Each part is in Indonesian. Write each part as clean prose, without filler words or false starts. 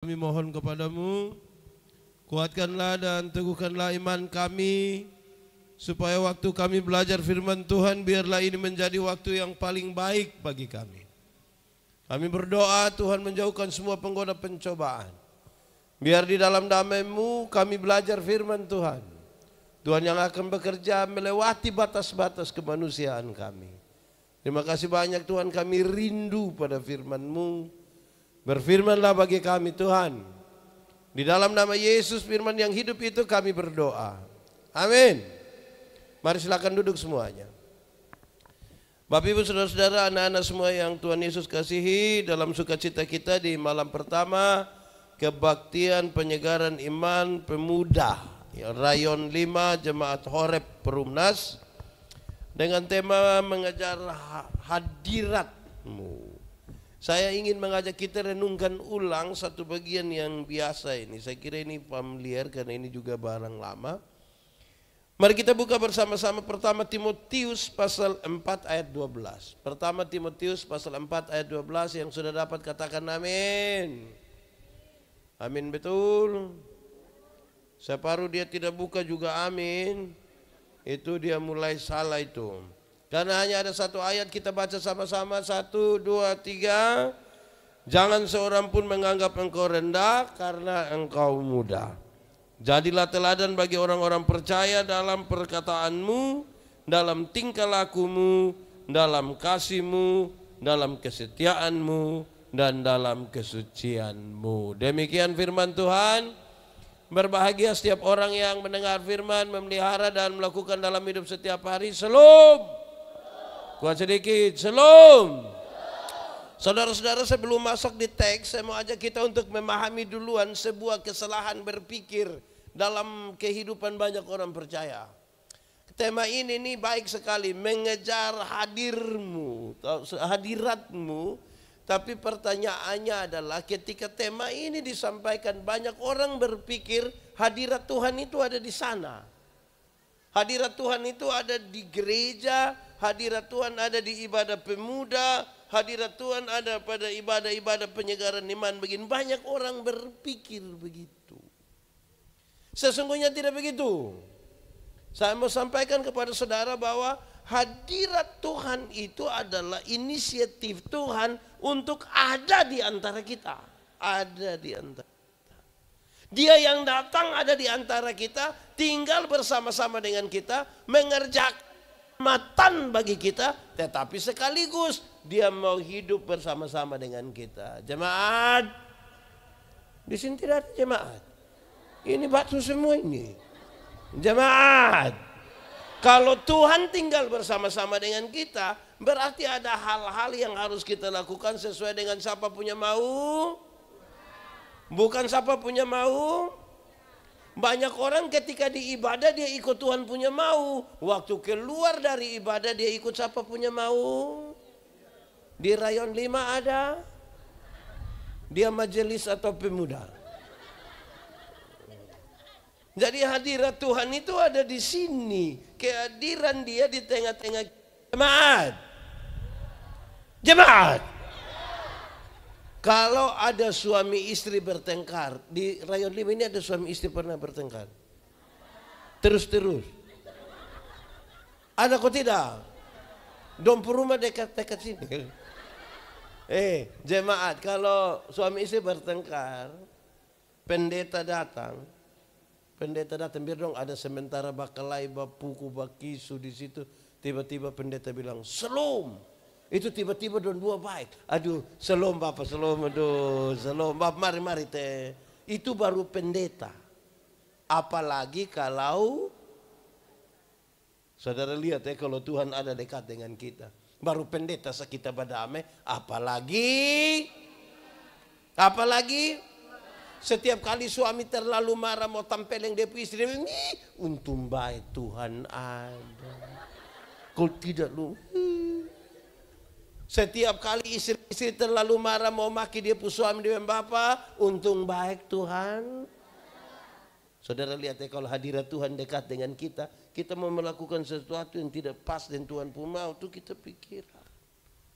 Kami mohon kepadamu, kuatkanlah dan teguhkanlah iman kami, supaya waktu kami belajar firman Tuhan, biarlah ini menjadi waktu yang paling baik bagi kami. Kami berdoa Tuhan menjauhkan semua penggoda pencobaan. Biar di dalam damai-Mu kami belajar firman Tuhan. Tuhan yang akan bekerja melewati batas-batas kemanusiaan kami. Terima kasih banyak Tuhan, kami rindu pada firman-Mu. Berfirmanlah bagi kami Tuhan. Di dalam nama Yesus firman yang hidup itu kami berdoa. Amin. Mari silakan duduk semuanya. Bapak Ibu Saudara-saudara, anak-anak semua yang Tuhan Yesus kasihi, dalam sukacita kita di malam pertama kebaktian penyegaran iman pemuda Rayon 5 Jemaat Horeb Perumnas dengan tema mengejar hadirat-Mu. Saya ingin mengajak kita renungkan ulang satu bagian yang biasa ini. Saya kira ini familiar karena ini juga barang lama. Mari kita buka bersama-sama pertama Timotius pasal 4 ayat 12. Pertama Timotius pasal 4 ayat 12, yang sudah dapat katakan amin. Amin, betul. Separuh dia tidak buka juga amin. Itu dia mulai salah itu. Karena hanya ada satu ayat, kita baca sama-sama. 1, 2, 3. Jangan seorang pun menganggap engkau rendah karena engkau muda. Jadilah teladan bagi orang-orang percaya dalam perkataanmu, dalam tingkah lakumu, dalam kasihmu, dalam kesetiaanmu, dan dalam kesucianmu. Demikian firman Tuhan. Berbahagia setiap orang yang mendengar firman, memelihara dan melakukan dalam hidup setiap hari. Shalom. Kuat sedikit, shalom. Saudara-saudara, sebelum masuk di teks, saya mau ajak kita untuk memahami duluan sebuah kesalahan berpikir dalam kehidupan banyak orang percaya. Tema ini nih baik sekali, mengejar hadiratmu. Tapi pertanyaannya adalah ketika tema ini disampaikan, banyak orang berpikir hadirat Tuhan itu ada di sana. Hadirat Tuhan itu ada di gereja, hadirat Tuhan ada di ibadah pemuda, hadirat Tuhan ada pada ibadah-ibadah penyegaran iman. Begini banyak orang berpikir begitu. Sesungguhnya tidak begitu. Saya mau sampaikan kepada saudara bahwa hadirat Tuhan itu adalah inisiatif Tuhan untuk ada di antara kita. Ada di antara kita. Dia yang datang ada di antara kita, tinggal bersama-sama dengan kita, mengerjakan matan bagi kita, tetapi sekaligus dia mau hidup bersama-sama dengan kita. Jemaat, di sini tidak ada jemaat. Ini batu semua ini. Jemaat, kalau Tuhan tinggal bersama-sama dengan kita, berarti ada hal-hal yang harus kita lakukan sesuai dengan siapa punya mau. Bukan siapa punya mau. Banyak orang ketika di ibadah dia ikut Tuhan punya mau. Waktu keluar dari ibadah dia ikut siapa punya mau. Di Rayon 5 ada. Dia majelis atau pemuda. Jadi hadirat Tuhan itu ada di sini. Kehadiran dia di tengah-tengah jemaat. Jemaat. Kalau ada suami istri bertengkar, di Rayon 5 ini ada suami istri pernah bertengkar? Terus-terus. Ada kok tidak? Dompu rumah dekat-dekat sini. Jemaat, kalau suami istri bertengkar, pendeta datang, biar dong ada sementara bakalai, bapuku, bakisu di situ. Tiba-tiba pendeta bilang, "Shalom." Itu tiba-tiba don dua baik. Aduh, shalom Bapak, shalom, aduh, shalom Bapak, mari teh. Itu baru pendeta. Apalagi kalau saudara lihat kalau Tuhan ada dekat dengan kita. Baru pendeta kita berdamai, apalagi setiap kali suami terlalu marah mau tampil yang dia istri, untung baik Tuhan ada. Kalau tidak lu. Setiap kali istri terlalu marah mau maki dia suami dia, Bapak, untung baik Tuhan. Saudara lihat kalau hadirat Tuhan dekat dengan kita, kita mau melakukan sesuatu yang tidak pas dan Tuhan pun mau, itu kita pikir.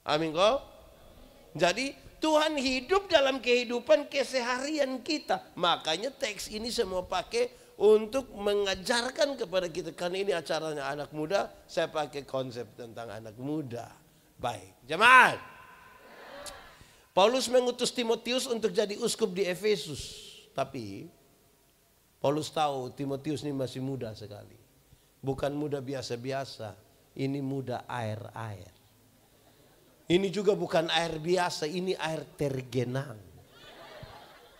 Amin kok. Jadi Tuhan hidup dalam kehidupan keseharian kita. Makanya teks ini semua pakai untuk mengajarkan kepada kita. Karena ini acaranya anak muda, saya pakai konsep tentang anak muda. Baik, jemaat. Paulus mengutus Timotius untuk jadi uskup di Efesus. Tapi Paulus tahu Timotius ini masih muda sekali. Bukan muda biasa-biasa, ini muda air-air. Ini juga bukan air biasa, ini air tergenang.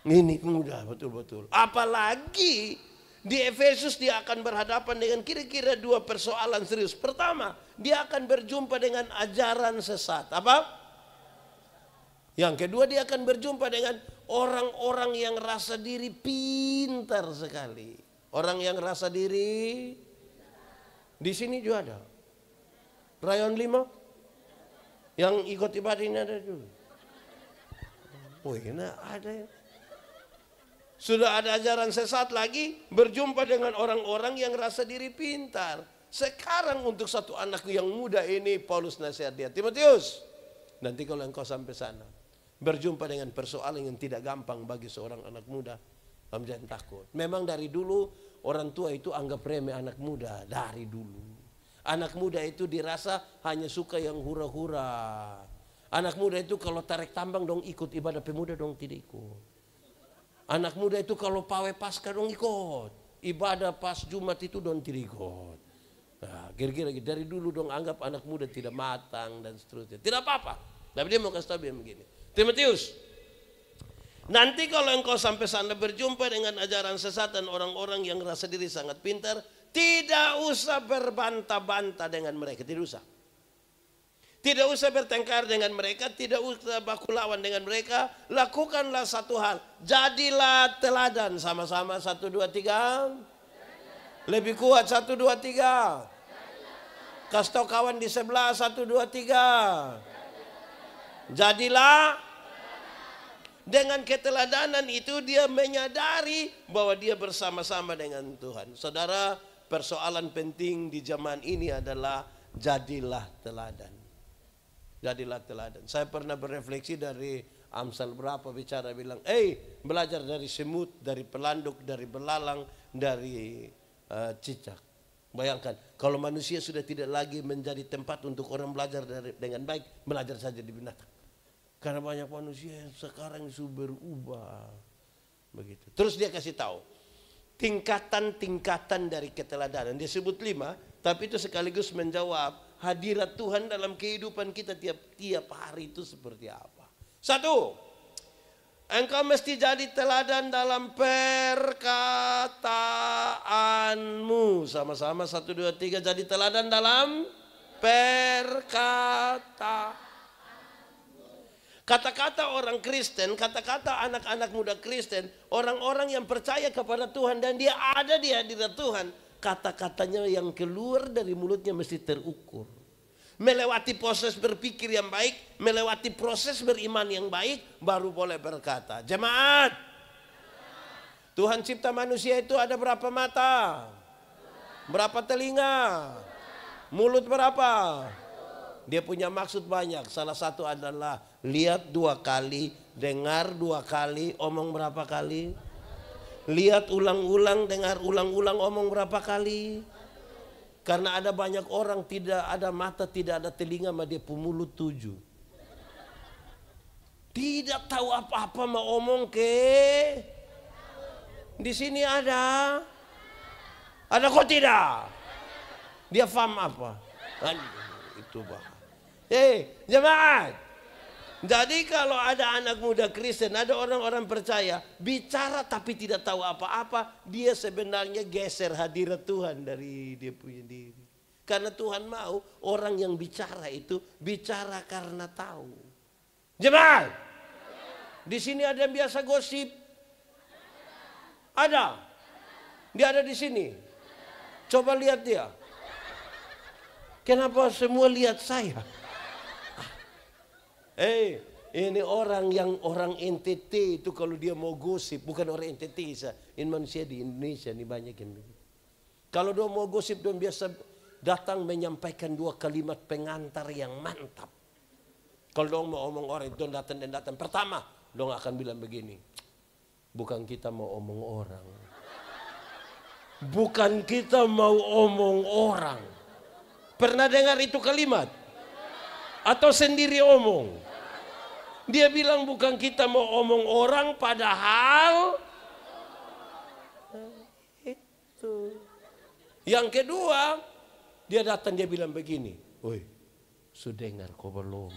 Ini mudah betul-betul. Apalagi di Efesus dia akan berhadapan dengan kira-kira dua persoalan serius. Pertama, dia akan berjumpa dengan ajaran sesat. Apa? Yang kedua, dia akan berjumpa dengan orang-orang yang rasa diri pintar sekali. Orang yang rasa diri, di sini juga ada. Rayon 5. Yang ikut ibadah ini ada juga. Oh ini ada ya. Sudah ada ajaran sesat lagi, berjumpa dengan orang-orang yang rasa diri pintar. Sekarang untuk satu anak yang muda ini Paulus nasihat dia, Timotius, nanti kalau engkau sampai sana, berjumpa dengan persoalan yang tidak gampang bagi seorang anak muda, kamu jangan takut. Memang dari dulu orang tua itu anggap remeh anak muda, dari dulu. Anak muda itu dirasa hanya suka yang hura-hura. Anak muda itu kalau tarik tambang dong ikut, ibadah pemuda dong tidak ikut. Anak muda itu kalau pawai pasca dong ikut, ibadah pas Jumat itu dong tidak ikut. Nah, kira-kira dari dulu dong anggap anak muda tidak matang dan seterusnya. Tidak apa-apa. Tapi dia mau kasih tahu begini. Timotius, nanti kalau engkau sampai sana berjumpa dengan ajaran sesat dan orang-orang yang rasa diri sangat pintar, tidak usah berbantah-bantah dengan mereka, tidak usah. Tidak usah bertengkar dengan mereka, tidak usah baku lawan dengan mereka. Lakukanlah satu hal, jadilah teladan. Sama-sama 1, 2, 3. Lebih kuat 1, 2, 3. Kasih tahu kawan di sebelah 1, 2, 3. Jadilah. Dengan keteladanan itu dia menyadari bahwa dia bersama-sama dengan Tuhan. Saudara, persoalan penting di zaman ini adalah jadilah teladan. Jadilah teladan. Saya pernah berefleksi dari Amsal berapa bicara bilang, belajar dari semut, dari pelanduk, dari belalang, dari cicak. Bayangkan, kalau manusia sudah tidak lagi menjadi tempat untuk orang belajar dengan baik, belajar saja di binatang. Karena banyak manusia yang sekarang sudah berubah. Begitu. Terus dia kasih tahu tingkatan-tingkatan dari keteladanan. Dia sebut 5, tapi itu sekaligus menjawab hadirat Tuhan dalam kehidupan kita tiap hari itu seperti apa. 1, engkau mesti jadi teladan dalam perkataanmu. Sama-sama 1, 2, 3, jadi teladan dalam perkataan. Kata-kata orang Kristen, kata-kata anak-anak muda Kristen, orang-orang yang percaya kepada Tuhan dan dia ada di hadirat Tuhan, kata-katanya yang keluar dari mulutnya mesti terukur. Melewati proses berpikir yang baik, melewati proses beriman yang baik, baru boleh berkata. Jemaat, Tuhan cipta manusia itu ada berapa mata? Berapa telinga? Mulut berapa? Dia punya maksud banyak. Salah satu adalah lihat 2 kali, dengar 2 kali, omong berapa kali? Lihat ulang-ulang, dengar ulang-ulang, omong berapa kali? Karena ada banyak orang tidak ada mata, tidak ada telinga, sama dia mulut 7. Tidak tahu apa-apa mau omong ke. Di sini ada. Ada kok tidak? Dia paham apa? Itu bah. Jemaat. Jadi kalau ada anak muda Kristen, ada orang-orang percaya, bicara tapi tidak tahu apa-apa, dia sebenarnya geser hadirat Tuhan dari dia punya diri. Karena Tuhan mau orang yang bicara itu bicara karena tahu. Jemaat. Di sini ada yang biasa gosip. Ada. Dia ada di sini. Coba lihat dia. Kenapa semua lihat saya? Ini orang NTT itu kalau dia mau gosip, bukan orang NTT, ini manusia di Indonesia ini banyak yang begitu. Kalau dia mau gosip, dia biasa datang menyampaikan 2 kalimat pengantar yang mantap. Kalau dong mau omong orang, dong datang dan datang. Pertama, dong akan bilang begini. Bukan kita mau omong orang. Bukan kita mau omong orang. Pernah dengar itu kalimat? Atau sendiri omong? Dia bilang bukan kita mau omong orang, padahal itu. Yang kedua, dia datang dia bilang begini. Woi, sudah dengar kau belum?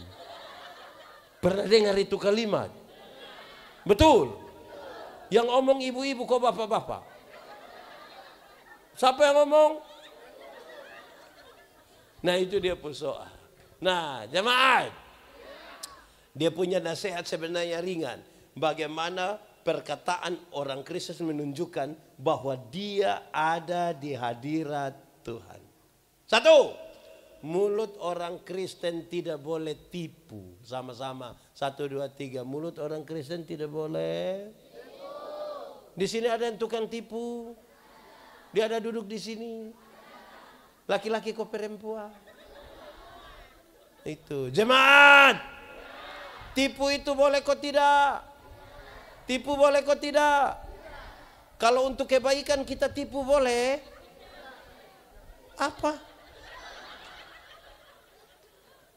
Pernah dengar itu kalimat? Betul. Yang omong ibu-ibu kok bapak-bapak? Siapa yang ngomong? Nah itu dia persoalan. Nah jemaat, dia punya nasihat sebenarnya ringan. Bagaimana perkataan orang Kristen menunjukkan bahwa dia ada di hadirat Tuhan. Satu, mulut orang Kristen tidak boleh tipu. Sama-sama. 1, 2, 3. Mulut orang Kristen tidak boleh. Di sini ada yang tukang tipu. Dia ada duduk di sini. Laki-laki kok perempuan. Itu. Jemaat. Tipu itu boleh kok tidak? Tipu boleh kok tidak? Kalau untuk kebaikan kita tipu boleh? Apa?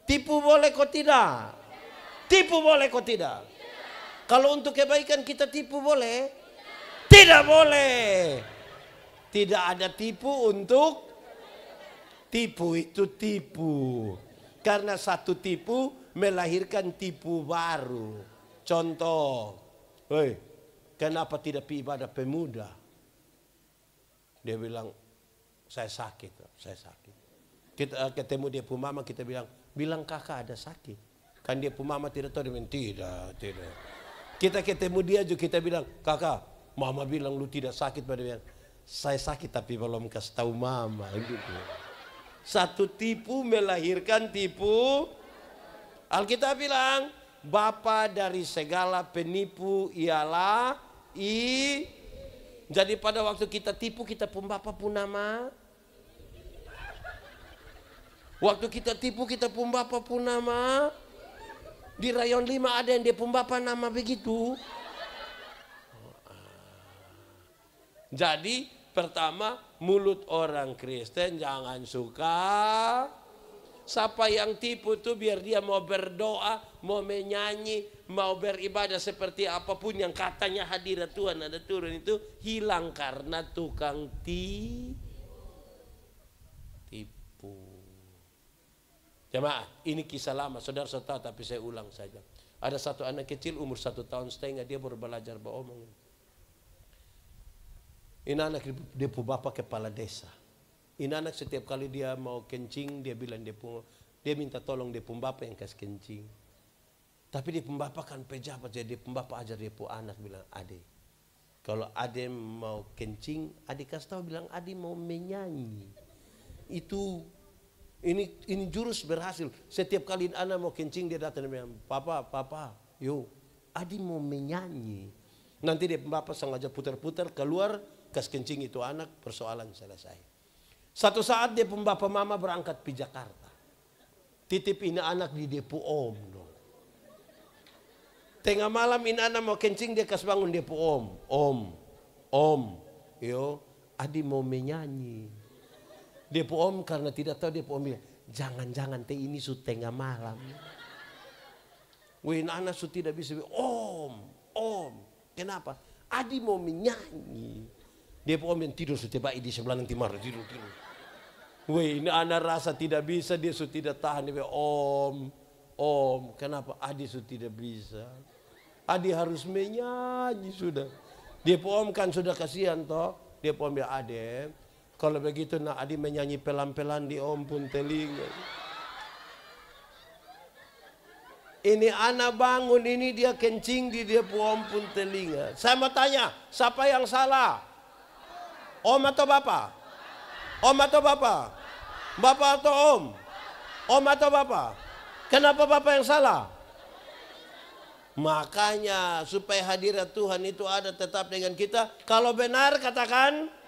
Tipu boleh kok tidak? Tipu boleh kok tidak? Kalau untuk kebaikan kita tipu boleh? Tidak boleh. Tidak ada tipu untuk tipu itu tipu. Karena satu tipu melahirkan tipu baru. Contoh, hei, kenapa tidak pergi ibadah pemuda? Dia bilang, saya sakit, saya sakit. Kita ketemu dia pun mama, kita bilang kakak ada sakit. Kan dia pun mama tidak tahu, dia bilang tidak. Kita ketemu dia juga kita bilang, kakak, mama bilang lu tidak sakit. Pada bilang, saya sakit tapi belum kasih tahu mama. Gitu. Satu tipu melahirkan tipu. Alkitab bilang, bapa dari segala penipu ialah Jadi pada waktu kita tipu, kita pun bapa pun nama. Waktu kita tipu, kita pun bapa pun nama. Di rayon 5 ada yang dia pun bapa nama begitu. Jadi pertama, mulut orang Kristen jangan suka. Siapa yang tipu tuh biar dia mau berdoa, mau menyanyi, mau beribadah seperti apapun yang katanya hadirat Tuhan ada turun itu hilang karena tukang tipu. Jemaah, ini kisah lama, saudara-saudara tahu tapi saya ulang saja. Ada satu anak kecil umur 1,5 tahun, dia baru belajar beromong. Ini anak dia pu bapak kepala desa. Ini anak setiap kali dia mau kencing, dia bilang dia minta tolong dia pu bapak yang kasih kencing. Tapi dia pu bapak kan pejabat, jadi dia pu bapak ajar dia pu anak bilang, adik, kalau adik mau kencing, adik kasih tahu bilang adik mau menyanyi. Itu ini jurus berhasil. Setiap kali anak mau kencing dia datang dan bilang, papa, yo, adik mau menyanyi. Nanti dia bapak sengaja putar-putar keluar, kas kencing itu anak, persoalan selesai. Satu saat dia bapak mama berangkat pergi Jakarta. Titip ini anak di depo om. No. Tengah malam ini anak mau kencing, dia kas bangun depo om. Yo, adik mau menyanyi. Depo om karena tidak tahu depo om bilang, jangan-jangan teh ini su tengah malam. Wih, anak su tidak bisa bilang, om. Kenapa? Adi mau menyanyi. Depo om yang tidur su tiba di sebelah nanti marah tidur. Wih, ini anak rasa tidak bisa, dia su tidak tahan. Dia bilang, om. Kenapa? Adi su tidak bisa. Adi harus menyanyi sudah. Depo om kan sudah kasihan toh. Depo om bilang, ade. Kalau begitu nak adik menyanyi pelan-pelan di om pun telinga. Ini anak bangun, ini dia kencing di dia om pun telinga. Saya mau tanya, siapa yang salah? Om atau bapak? Om atau bapak? Bapak atau om? Om atau bapak? Kenapa bapak yang salah? Makanya supaya hadirat Tuhan itu ada tetap dengan kita. Kalau benar katakan.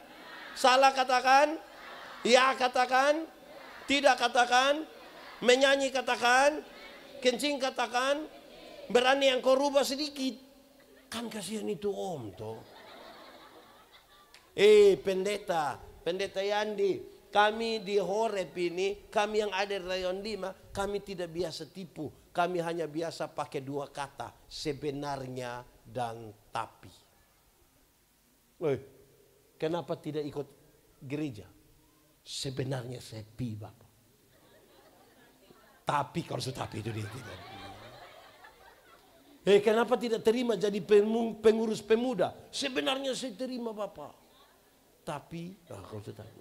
Salah katakan, ya katakan, tidak katakan, menyanyi katakan, Kencing katakan, berani yang kau rubah sedikit. Kan kasihan itu om toh. Pendeta Yandi, kami di Horeb ini, kami yang ada di Rayon 5, kami tidak biasa tipu. Kami hanya biasa pakai dua kata, sebenarnya dan tapi. Kenapa tidak ikut gereja? Sebenarnya sepi Bapak. Tapi kalau tapi itu dia tidak. Kenapa tidak terima jadi pengurus pemuda? Sebenarnya saya terima Bapak. Tapi, kalau tadi.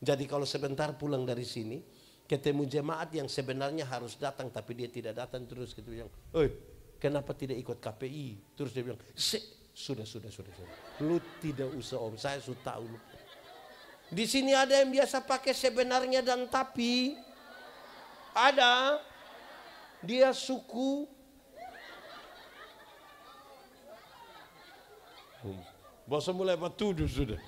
Jadi kalau sebentar pulang dari sini, ketemu jemaat yang sebenarnya harus datang tapi dia tidak datang, terus kita bilang, kenapa tidak ikut KPI? Terus dia bilang, sudah. Lu tidak usah om, saya sudah tahu. Di sini ada yang biasa pakai sebenarnya dan tapi. Ada. Dia suku. Bosan mulai tuduh sudah.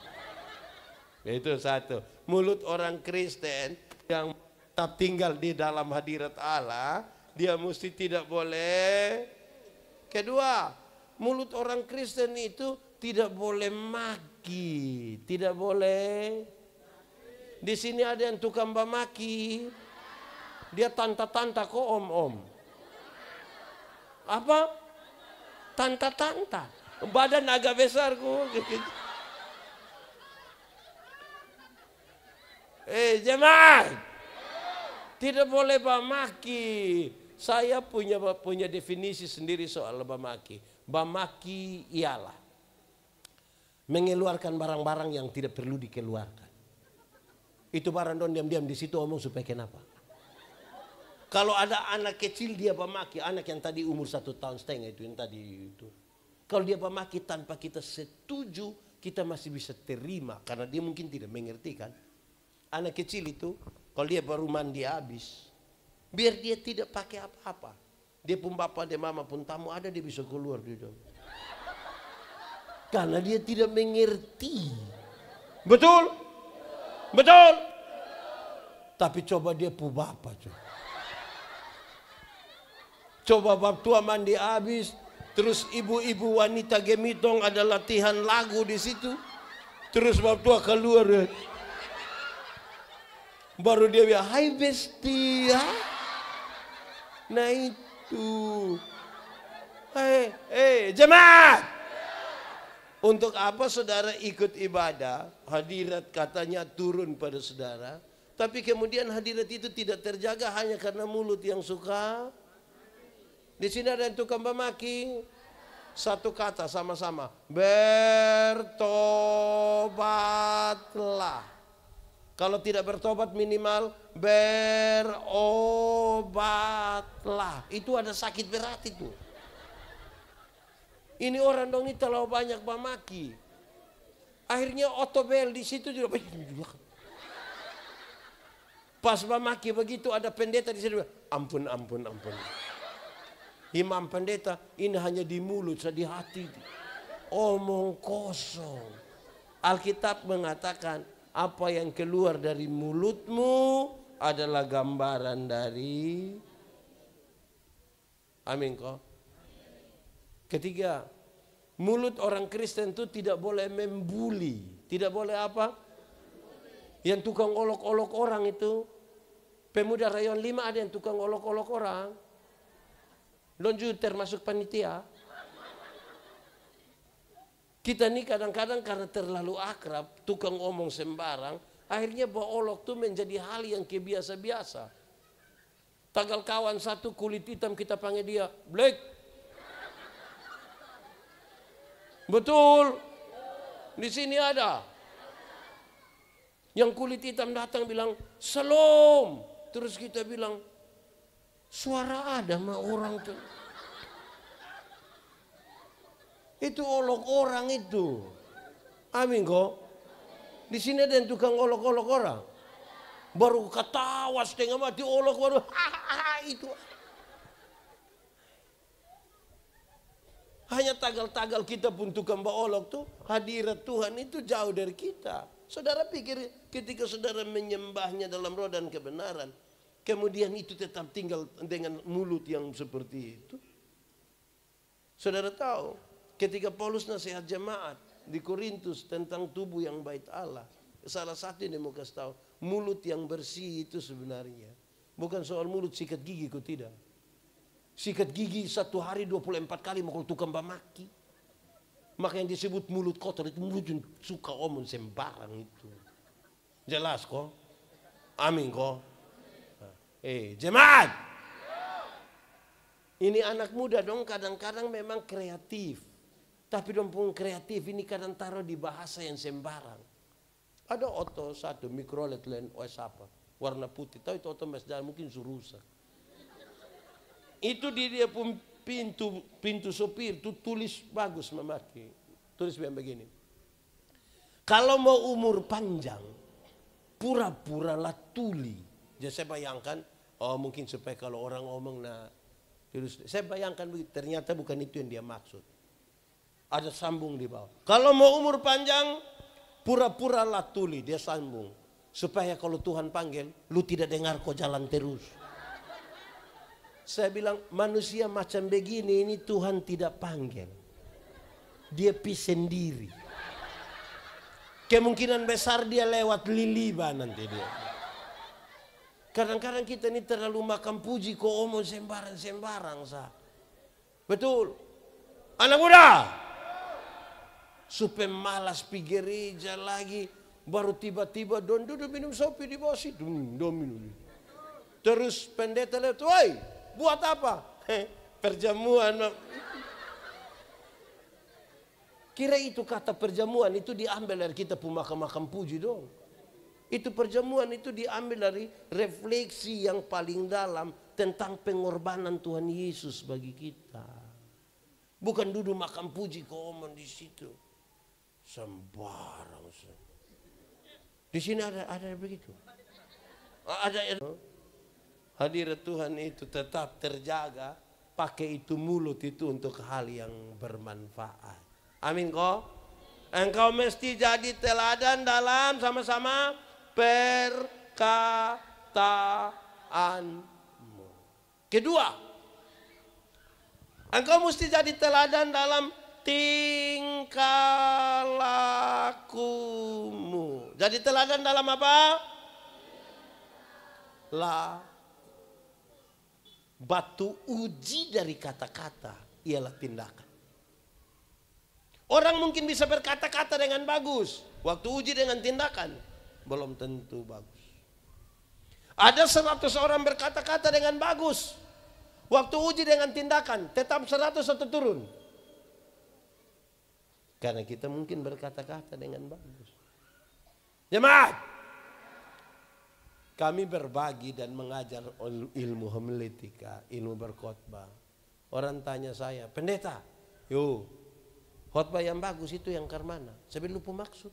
Itu satu. Mulut orang Kristen yang tetap tinggal di dalam hadirat Allah, dia mesti tidak boleh. Kedua, mulut orang Kristen itu tidak boleh maki, tidak boleh. Di sini ada yang tukang maki, dia tanta-tanta kok om. Apa? Tanta-tanta. Badan agak besar kok. Jemaat, tidak boleh bamaki. Saya punya definisi sendiri soal bamaki. Bamaki ialah mengeluarkan barang-barang yang tidak perlu dikeluarkan. Itu barang don diam-diam di situ omong supaya kenapa? Kalau ada anak kecil dia bamaki, anak yang tadi umur 1,5 tahun itu yang tadi itu. Kalau dia bamaki tanpa kita setuju, kita masih bisa terima karena dia mungkin tidak mengerti kan. Anak kecil itu, kalau dia baru mandi habis, biar dia tidak pakai apa-apa. Dia pun bapak, dia mama pun tamu ada, dia bisa keluar di dalam. Karena dia tidak mengerti. Betul? Betul? Tapi coba dia pu bapak. Coba bab tua mandi habis, terus ibu-ibu wanita gemitong ada latihan lagu di situ. Terus bab tua keluar. Baru dia bilang, hai besti ya. Nah itu. Jemaat. Untuk apa saudara ikut ibadah, hadirat katanya turun pada saudara. Tapi kemudian hadirat itu tidak terjaga hanya karena mulut yang suka. Di sini ada yang tukang memaki. Satu kata sama-sama. Bertobatlah. Kalau tidak bertobat minimal berobatlah. Itu ada sakit berat itu. Ini orang dong ini terlalu banyak memaki. Akhirnya otobel di situ juga. Pas memaki begitu ada pendeta di situ. Ampun. Imam pendeta ini hanya di mulut, di hati. Omong kosong. Alkitab mengatakan, apa yang keluar dari mulutmu adalah gambaran dari. Amin kok. Ketiga, mulut orang Kristen itu tidak boleh membuli. Tidak boleh apa? Yang tukang olok-olok orang itu. Pemuda Rayon 5 ada yang tukang olok-olok orang. Lonju termasuk panitia. Kita nih kadang-kadang karena terlalu akrab, tukang omong sembarang, akhirnya baolok tuh menjadi hal yang kebiasa-biasa. Tagal kawan satu kulit hitam kita panggil dia, Black. Betul. Di sini ada. Yang kulit hitam datang bilang, Salam. Terus kita bilang, suara ada mah orang tuh. Itu olok orang itu. Amin kok. Di sini ada yang tukang olok-olok orang. Baru ketawa setengah mati olok baru itu. Hanya tagal-tagal kita pun tukang olok tuh, hadirat Tuhan itu jauh dari kita. Saudara pikir ketika saudara menyembahnya dalam roh dan kebenaran, Kemudian itu tetap tinggal dengan mulut yang seperti itu. Saudara tahu, ketika Paulus nasihat jemaat di Korintus tentang tubuh yang bait Allah, salah satu yang mau kasih tahu, mulut yang bersih itu sebenarnya bukan soal mulut sikat gigi, kok tidak. Sikat gigi 1 hari 24 kali mau tukang bamaki. Maka yang disebut mulut kotor itu mulut yang suka omong sembarang itu. Jelas kok? Amin kok? Jemaat. Ini anak muda dong kadang-kadang memang kreatif. Tapi dong pun kreatif ini kadang taruh di bahasa yang sembarang. Ada oto satu mikrolet lain apa warna putih. Tahu itu oto masjid mungkin suruh rusak. Itu dia pun pintu sopir itu tulis bagus memaki. Tulis begini. Kalau mau umur panjang, pura-pura lah tuli. Jadi saya bayangkan, mungkin supaya kalau orang ngomong terus saya bayangkan begitu. Ternyata bukan itu yang dia maksud. Ada sambung di bawah. Kalau mau umur panjang, pura-pura lah tuli. Dia sambung. Supaya kalau Tuhan panggil, lu tidak dengar kok jalan terus. Saya bilang manusia macam begini ini Tuhan tidak panggil. Dia pi sendiri. Kemungkinan besar dia lewat liliba nanti dia. Kadang-kadang kita ini terlalu makan puji kok omong sembarang-sembarang sah. Betul. Anak muda. Supaya malas pi gereja lagi. Baru tiba-tiba don duduk minum kopi di bawah situ. Don minum. Terus pendeta lihat, woi. Buat apa? Perjamuan. Kira itu kata perjamuan itu diambil dari kita makan puji dong. Itu perjamuan itu diambil dari refleksi yang paling dalam tentang pengorbanan Tuhan Yesus bagi kita. Bukan duduk makan puji komen di situ. Sembarang. Di sini ada begitu. Ada. Hadirat Tuhan itu tetap terjaga. Pakai itu mulut itu untuk hal yang bermanfaat. Amin kok. Engkau mesti jadi teladan dalam sama-sama perkataanmu. Kedua, engkau mesti jadi teladan dalam tingkah lakumu. Jadi teladan dalam apa? Batu uji dari kata-kata ialah tindakan. Orang mungkin bisa berkata-kata dengan bagus. Waktu uji dengan tindakan belum tentu bagus. Ada 100 orang berkata-kata dengan bagus. Waktu uji dengan tindakan tetap 100 atau turun. Karena kita mungkin berkata-kata dengan bagus. Jemaat. Kami berbagi dan mengajar ilmu homiletika, ilmu berkhotbah. Orang tanya saya, pendeta, khotbah yang bagus itu yang mana? Saya bilang lupa maksud.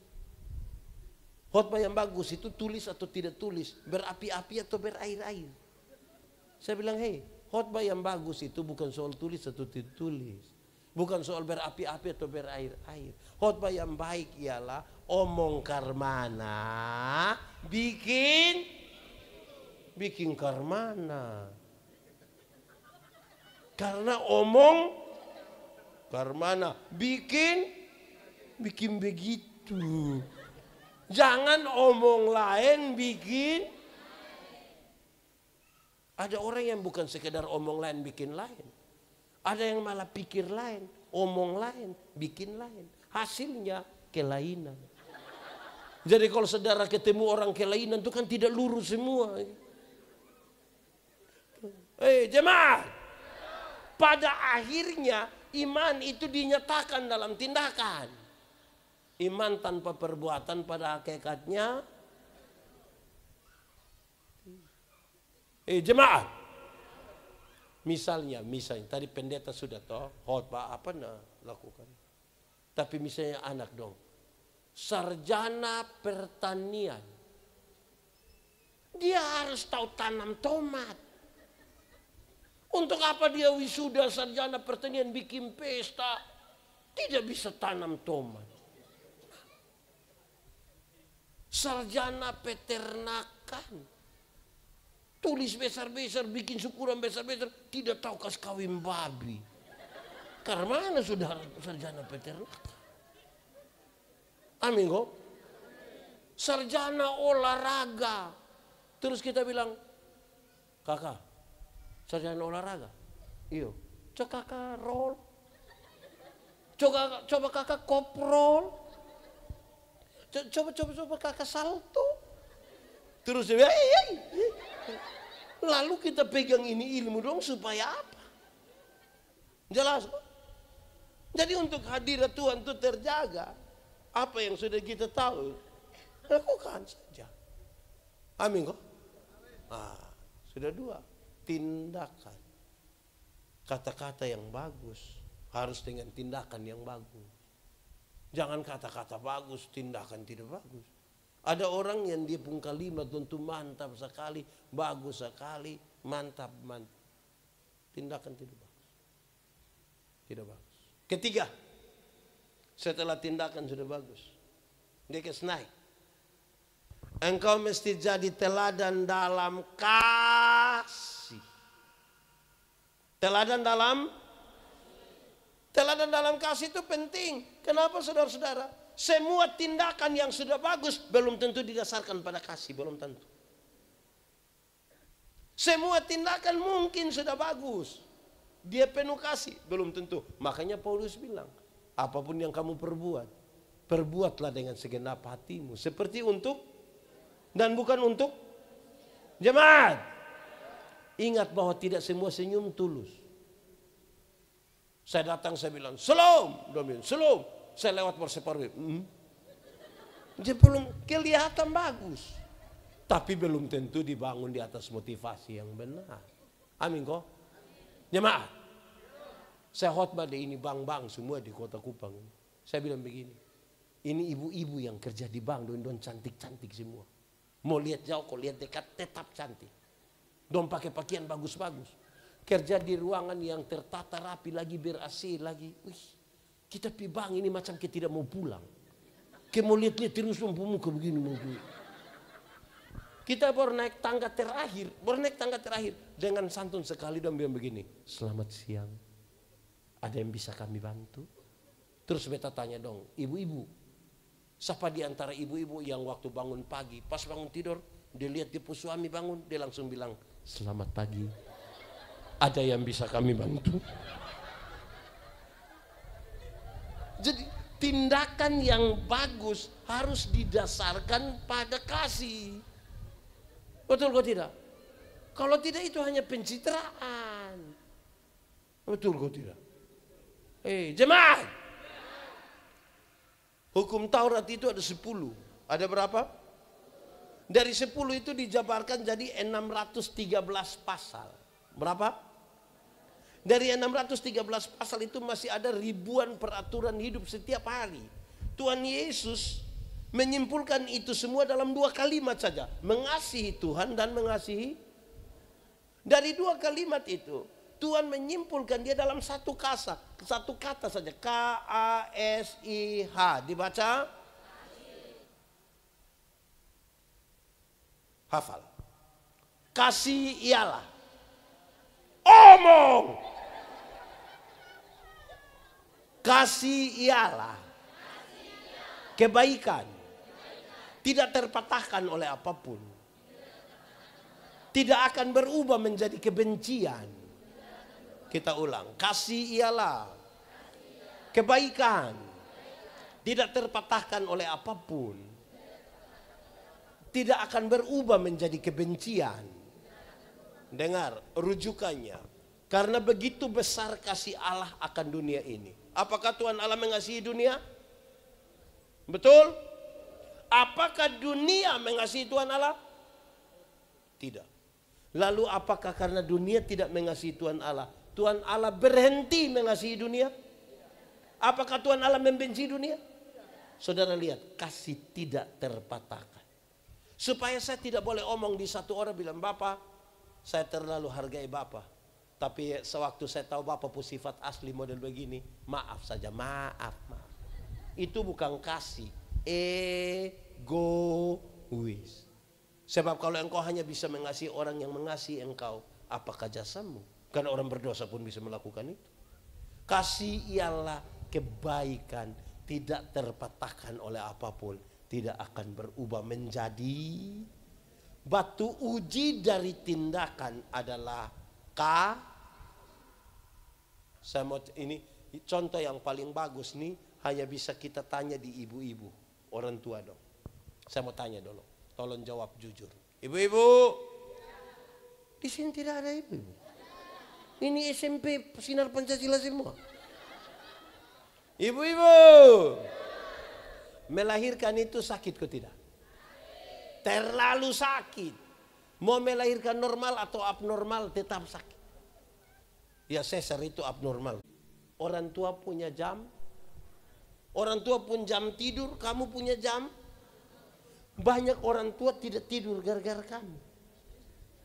Khotbah yang bagus itu tulis atau tidak tulis, berapi-api atau berair-air. Saya bilang, khotbah yang bagus itu bukan soal tulis atau tidak tulis. Bukan soal berapi-api atau berair-air. Khotbah yang baik ialah omong karmana, bikin karmana. Karena omong karmana, bikin begitu. Jangan omong lain bikin. Ada orang yang bukan sekedar omong lain bikin lain. Ada yang malah pikir lain, omong lain, bikin lain. Hasilnya kelainan. Jadi kalau saudara ketemu orang kelainan itu kan tidak lurus semua. Jemaat, pada akhirnya iman itu dinyatakan dalam tindakan. Iman tanpa perbuatan pada hakikatnya. Jemaat, misalnya tadi pendeta sudah khotbah apa lakukan. Tapi misalnya anak dong, sarjana pertanian, dia harus tahu tanam tomat. Untuk apa dia wisuda sarjana pertanian bikin pesta? Tidak bisa tanam tomat. Sarjana peternakan. tulis besar-besar, bikin syukuran besar-besar, tidak tahu kas kawin babi. Karena mana sudah sarjana peternakan? Amin kok. Sarjana olahraga. Terus kita bilang, kakak, sarjana olahraga? Iyo, coba kakak roll. Coba kakak koprol. Coba kakak salto. Terus dia, lalu kita pegang ini ilmu dong supaya apa? Jelas kok. Jadi untuk hadirat Tuhan itu terjaga. Apa yang sudah kita tahu, lakukan saja. Amin kok. Sudah dua, tindakan. Kata-kata yang bagus harus dengan tindakan yang bagus. Jangan kata-kata bagus, tindakan tidak bagus. Ada orang yang dia pun kalimat tentu mantap sekali, bagus sekali, mantap. Tindakan tidak bagus. Tidak bagus. Ketiga, setelah tindakan sudah bagus, dia naik. Engkau mesti jadi teladan dalam kasih. Teladan dalam kasih itu penting. Kenapa saudara-saudara? Semua tindakan yang sudah bagus belum tentu didasarkan pada kasih, belum tentu. Semua tindakan mungkin sudah bagus, dia penuh kasih, belum tentu. Makanya Paulus bilang, apapun yang kamu perbuat, perbuatlah dengan segenap hatimu, seperti untuk dan bukan untuk jemaat. Ingat bahwa tidak semua senyum tulus. Saya datang, saya bilang, "Shalom." Dia bilang, "Shalom." Saya lewat berseparuh. Dia belum kelihatan bagus. Tapi belum tentu dibangun di atas motivasi yang benar. Amin kok. Jemaat. Saya khotbah di ini bank-bank semua di Kota Kupang. Saya bilang begini. Ini ibu-ibu yang kerja di bank, don cantik-cantik semua. Mau lihat jauh, kok lihat dekat, tetap cantik. Don pakai pakaian bagus-bagus. Kerja di ruangan yang tertata rapi lagi, ber-AC lagi. Wih, kita pi bank ini macam kita tidak mau pulang. Kita mau lihat-lihat terus muka begini. Kita baru naik tangga terakhir. Dengan santun sekali dan bilang begini. "Selamat siang. Ada yang bisa kami bantu?" Terus beta tanya dong, ibu-ibu. Siapa di antara ibu-ibu yang waktu bangun pagi, pas bangun tidur, dia lihat dia suami bangun, dia langsung bilang, "Selamat pagi. Ada yang bisa kami bantu?" Jadi tindakan yang bagus harus didasarkan pada kasih. Betul kok tidak? Kalau tidak itu hanya pencitraan. Betul kok tidak? Jemaat. Hukum Taurat itu ada 10. Ada berapa? Dari 10 itu dijabarkan jadi 613 pasal. Berapa? Dari 613 pasal itu masih ada ribuan peraturan hidup setiap hari. Tuhan Yesus menyimpulkan itu semua dalam 2 kalimat saja. Mengasihi Tuhan dan mengasihi. Dari 2 kalimat itu, Tuhan menyimpulkan dia dalam satu kata saja. KASIH. Dibaca? Hafal. Kasih ialah. Omong. Kasih ialah. Kebaikan. Tidak terpatahkan oleh apapun. Tidak akan berubah menjadi kebencian. Kita ulang. Kasih ialah kebaikan. Tidak terpatahkan oleh apapun. Tidak akan berubah menjadi kebencian. Dengar rujukannya. Karena begitu besar kasih Allah akan dunia ini. Apakah Tuhan Allah mengasihi dunia? Betul? Apakah dunia mengasihi Tuhan Allah? Tidak. Lalu apakah karena dunia tidak mengasihi Tuhan Allah, Tuhan Allah berhenti mengasihi dunia? Apakah Tuhan Allah membenci dunia? Saudara lihat, kasih tidak terpatahkan. Supaya saya tidak boleh omong di satu orang bilang, "Bapak, saya terlalu hargai Bapak. Tapi sewaktu saya tahu Bapak punya sifat asli model begini, maaf saja, maaf. Itu bukan kasih. Egois. Sebab kalau engkau hanya bisa mengasihi orang yang mengasihi engkau, apakah jasamu? Karena orang berdosa pun bisa melakukan itu. Kasih ialah kebaikan, tidak terpatahkan oleh apapun, tidak akan berubah menjadi batu uji dari tindakan adalah Saya mau ini contoh yang paling bagus nih, hanya bisa kita tanya di ibu-ibu, orang tua dong. Saya mau tanya dulu, tolong jawab jujur. Ibu-ibu, di sini tidak ada ibu-ibu. Ini SMP Sinar Pancasila semua. Ibu-ibu, melahirkan itu sakit kok tidak? Terlalu sakit. Mau melahirkan normal atau abnormal tetap sakit. Ya sesar itu abnormal. Orang tua punya jam. Orang tua pun jam tidur, kamu punya jam. Banyak orang tua tidak tidur gara-gara kamu.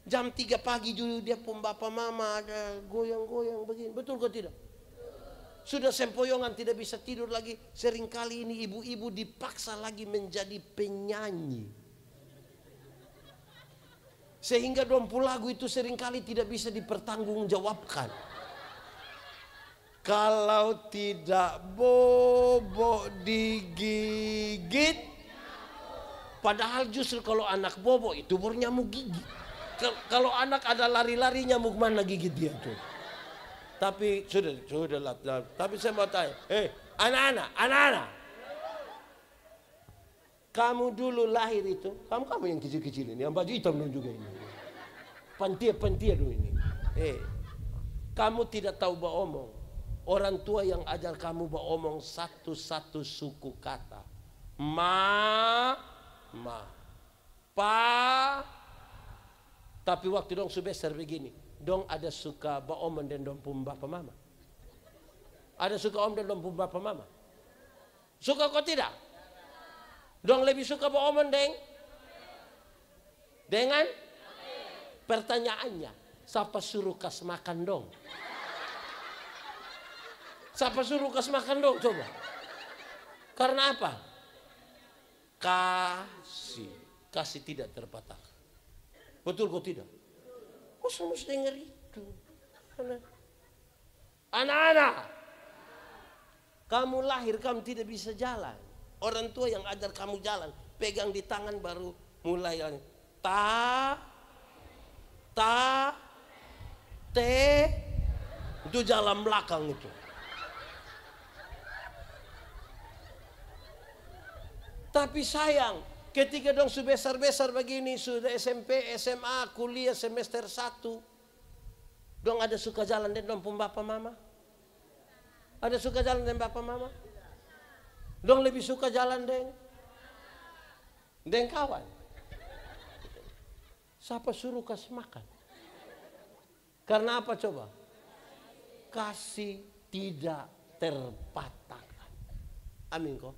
Jam 3 pagi dulu dia pun bapak mama ada goyang-goyang begini. Betul kok tidak? Sudah sempoyongan tidak bisa tidur lagi. Seringkali ini ibu-ibu dipaksa lagi menjadi penyanyi. Sehingga dompu lagu itu seringkali tidak bisa dipertanggungjawabkan. Kalau tidak bobo digigit. Padahal justru kalau anak bobo itu baru nyamuk gigi. Kalau anak ada lari-lari nyamuk mana gigit dia tuh. Tapi sudah. Tapi saya mau tanya, anak-anak. Kamu dulu lahir itu, kamu yang kecil-kecil ini, yang baju hitam dong juga ini. Pentia dulu ini. Kamu tidak tahu beromong. Orang tua yang ajar kamu beromong satu-satu suku kata. Ma, pa. Tapi waktu dong sebesar begini, dong ada suka beromong dan dong pun bapak mama. Ada suka om dan dong pun bapak mama. Suka kok tidak? Dong lebih suka beromong dengan pertanyaannya, siapa suruh kas makan dong? Siapa suruh kas makan dong coba? Karena apa? Kasih tidak terpatah. Betul kok tidak? Masa mesti dengar itu? Anak-anak, kamu lahir kamu tidak bisa jalan. Orang tua yang ajar kamu jalan, pegang di tangan baru mulai te itu jalan belakang itu. Tapi sayang, ketika dong sudah besar-besar begini, sudah SMP, SMA, kuliah semester 1, dong ada suka jalan dengan dong bapak mama? Ada suka jalan dengan bapak mama? Dong lebih suka jalan dengan kawan. Siapa suruh kasih makan? Karena apa coba? Kasih tidak terpatahkan. Amin kok.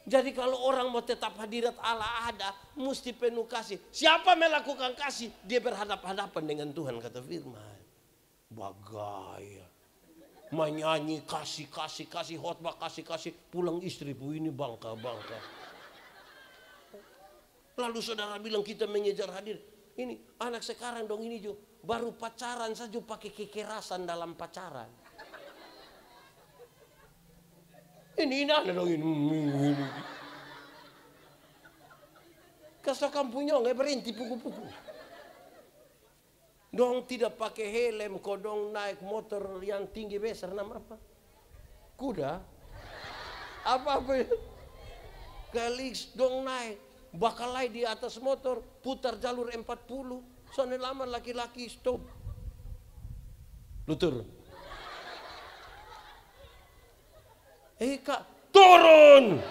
Jadi kalau orang mau tetap hadirat Allah ada, mesti penuh kasih. Siapa melakukan kasih, dia berhadapan-hadapan dengan Tuhan, kata firman. Bagaya. Menyanyi kasih, khotbah kasih, pulang istri bu ini bangka. Lalu saudara bilang kita mengejar hadir. Ini anak sekarang dong ini juga baru pacaran saja pakai kekerasan dalam pacaran. Ini ada dong ini. Kasih kampungnya nggak berhenti puku-puku. Dong tidak pakai helm, kodong naik motor yang tinggi besar nama apa? Kuda? Apa itu? Galix dong naik, bakalai di atas motor, putar jalur 40. Soalnya lama laki-laki stop. Lutur. Kak, turun.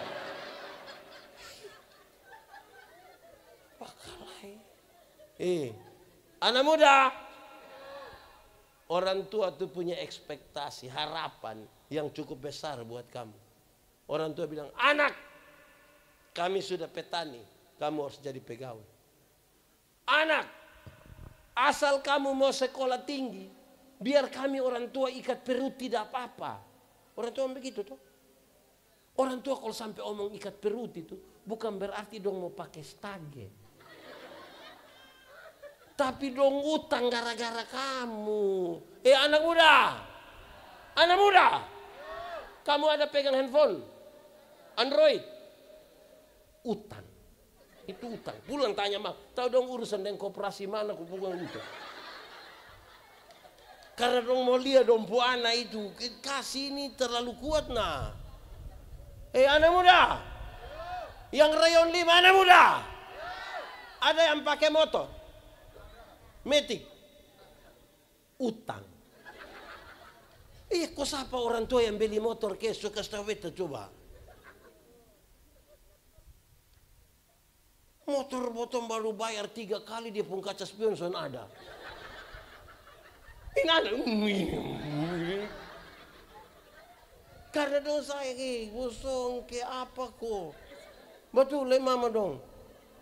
Pakalai. Anak muda. Orang tua tuh punya ekspektasi, harapan yang cukup besar buat kamu. Orang tua bilang, anak, kami sudah petani, kamu harus jadi pegawai. Anak, asal kamu mau sekolah tinggi, biar kami orang tua ikat perut tidak apa-apa. Orang tua begitu tuh. Orang tua kalau sampai omong ikat perut itu bukan berarti dong mau pakai stage. Tapi dong utang gara-gara kamu. Anak muda. Anak muda. Kamu ada pegang handphone Android. Utang. Itu utang. Pulang tanya mak, tahu dong urusan dengan koperasi mana aku pulang utang. Karena dong mau lihat dong bu anak itu kasih ini terlalu kuat nah. Anak muda. Yang rayon 5 anak muda. Ada yang pakai motor. Matic. Utang. Kok siapa orang tua yang beli motor ke suka staweta coba. Motor botol baru bayar 3 kali dia pun kaca spion son ada. Karena dong saya bosong ke apa kok. Betul mama dong.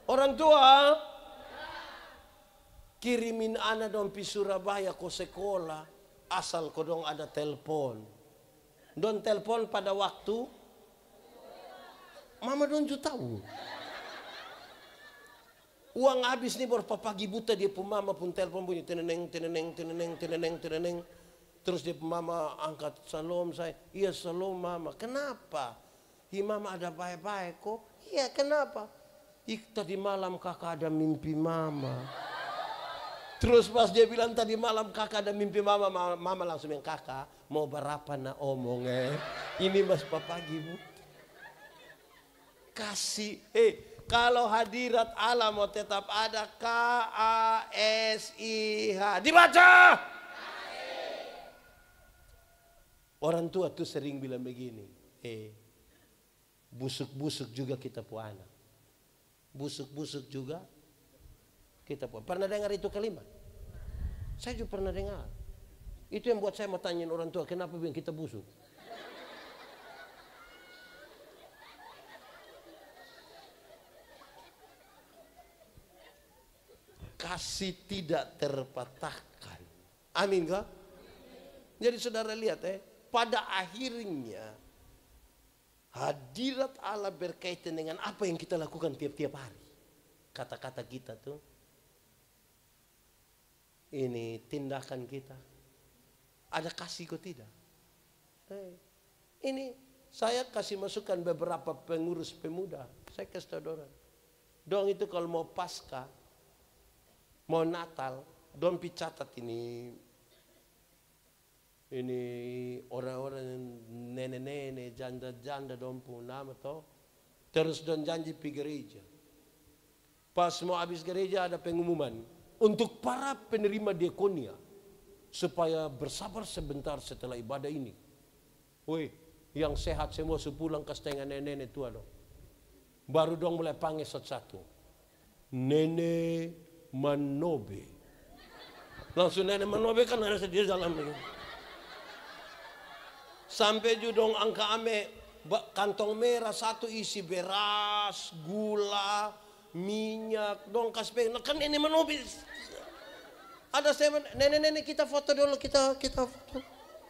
Orang tua kirimin anak dong pi Surabaya ke sekolah asal kau dong ada telepon. Don telepon pada waktu mama dong juga tahu. Uang habis nih baru pagi buta dia pun mama pun telepon bunyi teneneng. Terus dia pun mama angkat salam saya. Iya salam mama. Kenapa? Mama ada baik-baik kok. Iya kenapa? Tadi malam kakak ada mimpi mama. Terus pas dia bilang tadi malam kakak ada mimpi mama. Mama langsung yang kakak mau berapa nak omong Ini mas pagi bu. Kasih kalau hadirat Allah mau tetap ada KASIH. Dibaca. Orang tua tuh sering bilang begini. Busuk-busuk juga kita punya anak. Busuk-busuk juga kita punya. Pernah dengar itu kalimat? Saya juga pernah dengar. Itu yang buat saya mau tanyain orang tua. Kenapa bilang kita busuk? Kasih tidak terpatahkan. Amin kah? Jadi saudara lihat pada akhirnya hadirat Allah berkaitan dengan apa yang kita lakukan tiap-tiap hari. Kata-kata kita tuh. Ini tindakan kita. Ada kasih kok tidak? Ini saya kasih masukan beberapa pengurus pemuda. Saya kasih tahu orang. Dong itu kalau mau pasca mau Natal, dong catat ini orang-orang nenek-nenek, janda-janda dong pun nama toh. Terus dong janji pergi gereja. Pas mau habis gereja ada pengumuman untuk para penerima diakonia supaya bersabar sebentar setelah ibadah ini. Woi, yang sehat semua sepulang ke setengah nenek-nenek tua dong. Baru dong mulai panggil satu-satu. Nenek Manobe. Langsung nenek Manobe kan ada di dalam ini. Sampai judong angka ame kantong merah satu isi beras, gula, minyak, dong kasih. Nah, kan nenek Manobe. Ada saya nenek-nenek kita foto dulu kita foto.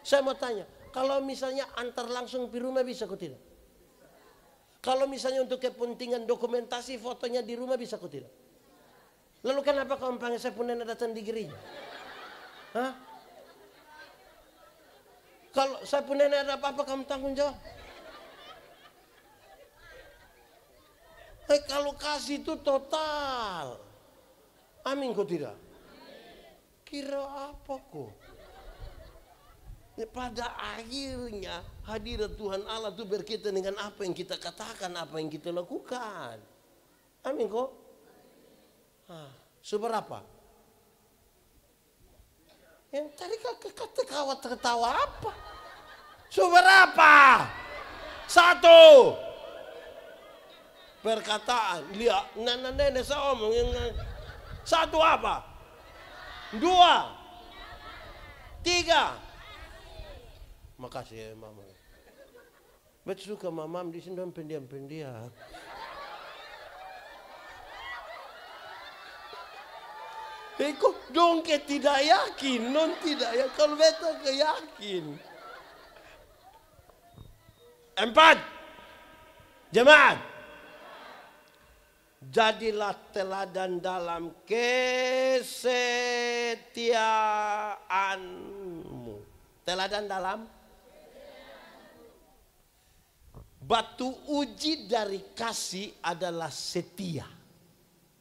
Saya mau tanya, kalau misalnya antar langsung di rumah bisa kok tidak? Kalau misalnya untuk kepentingan dokumentasi fotonya di rumah bisa kok tidak? Lalu kenapa kamu panggil saya pun nenek datang di gereja? Hah? Kalau saya pun nenek ada apa-apa kamu tanggung jawab? Kalau kasih itu total. Amin kok tidak? Kira apa kok? Pada akhirnya hadirat Tuhan Allah itu berkaitan dengan apa yang kita katakan, apa yang kita lakukan. Amin kok? Seberapa? Yang tadi kata ketawa apa? Seberapa? 1. Perkataan. Lihat, nenek saya omong. 1 apa? 2. 3. Makasih ya mama. Betul suka mamam di sini pendiam-pendiam. Kok dong ke tidak yakin, non tidak ya. Kalau beta ke yakin. 4. Jemaat. Jadilah teladan dalam kesetiaanmu. Teladan dalam. Batu uji dari kasih adalah setia.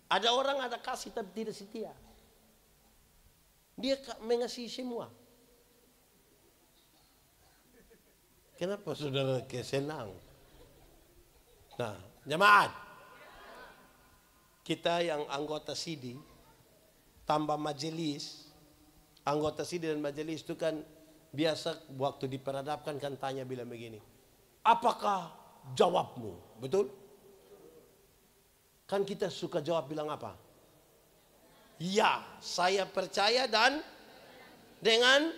Ada orang ada kasih tapi tidak setia. Dia mengasihi semua. Kenapa saudara senang? Nah, jemaat, kita yang anggota SIDI tambah majelis, anggota SIDI dan majelis itu kan biasa waktu diperadabkan kan tanya bilang begini, apakah jawabmu? Betul? Kan kita suka jawab bilang apa? Ya, saya percaya dan dengan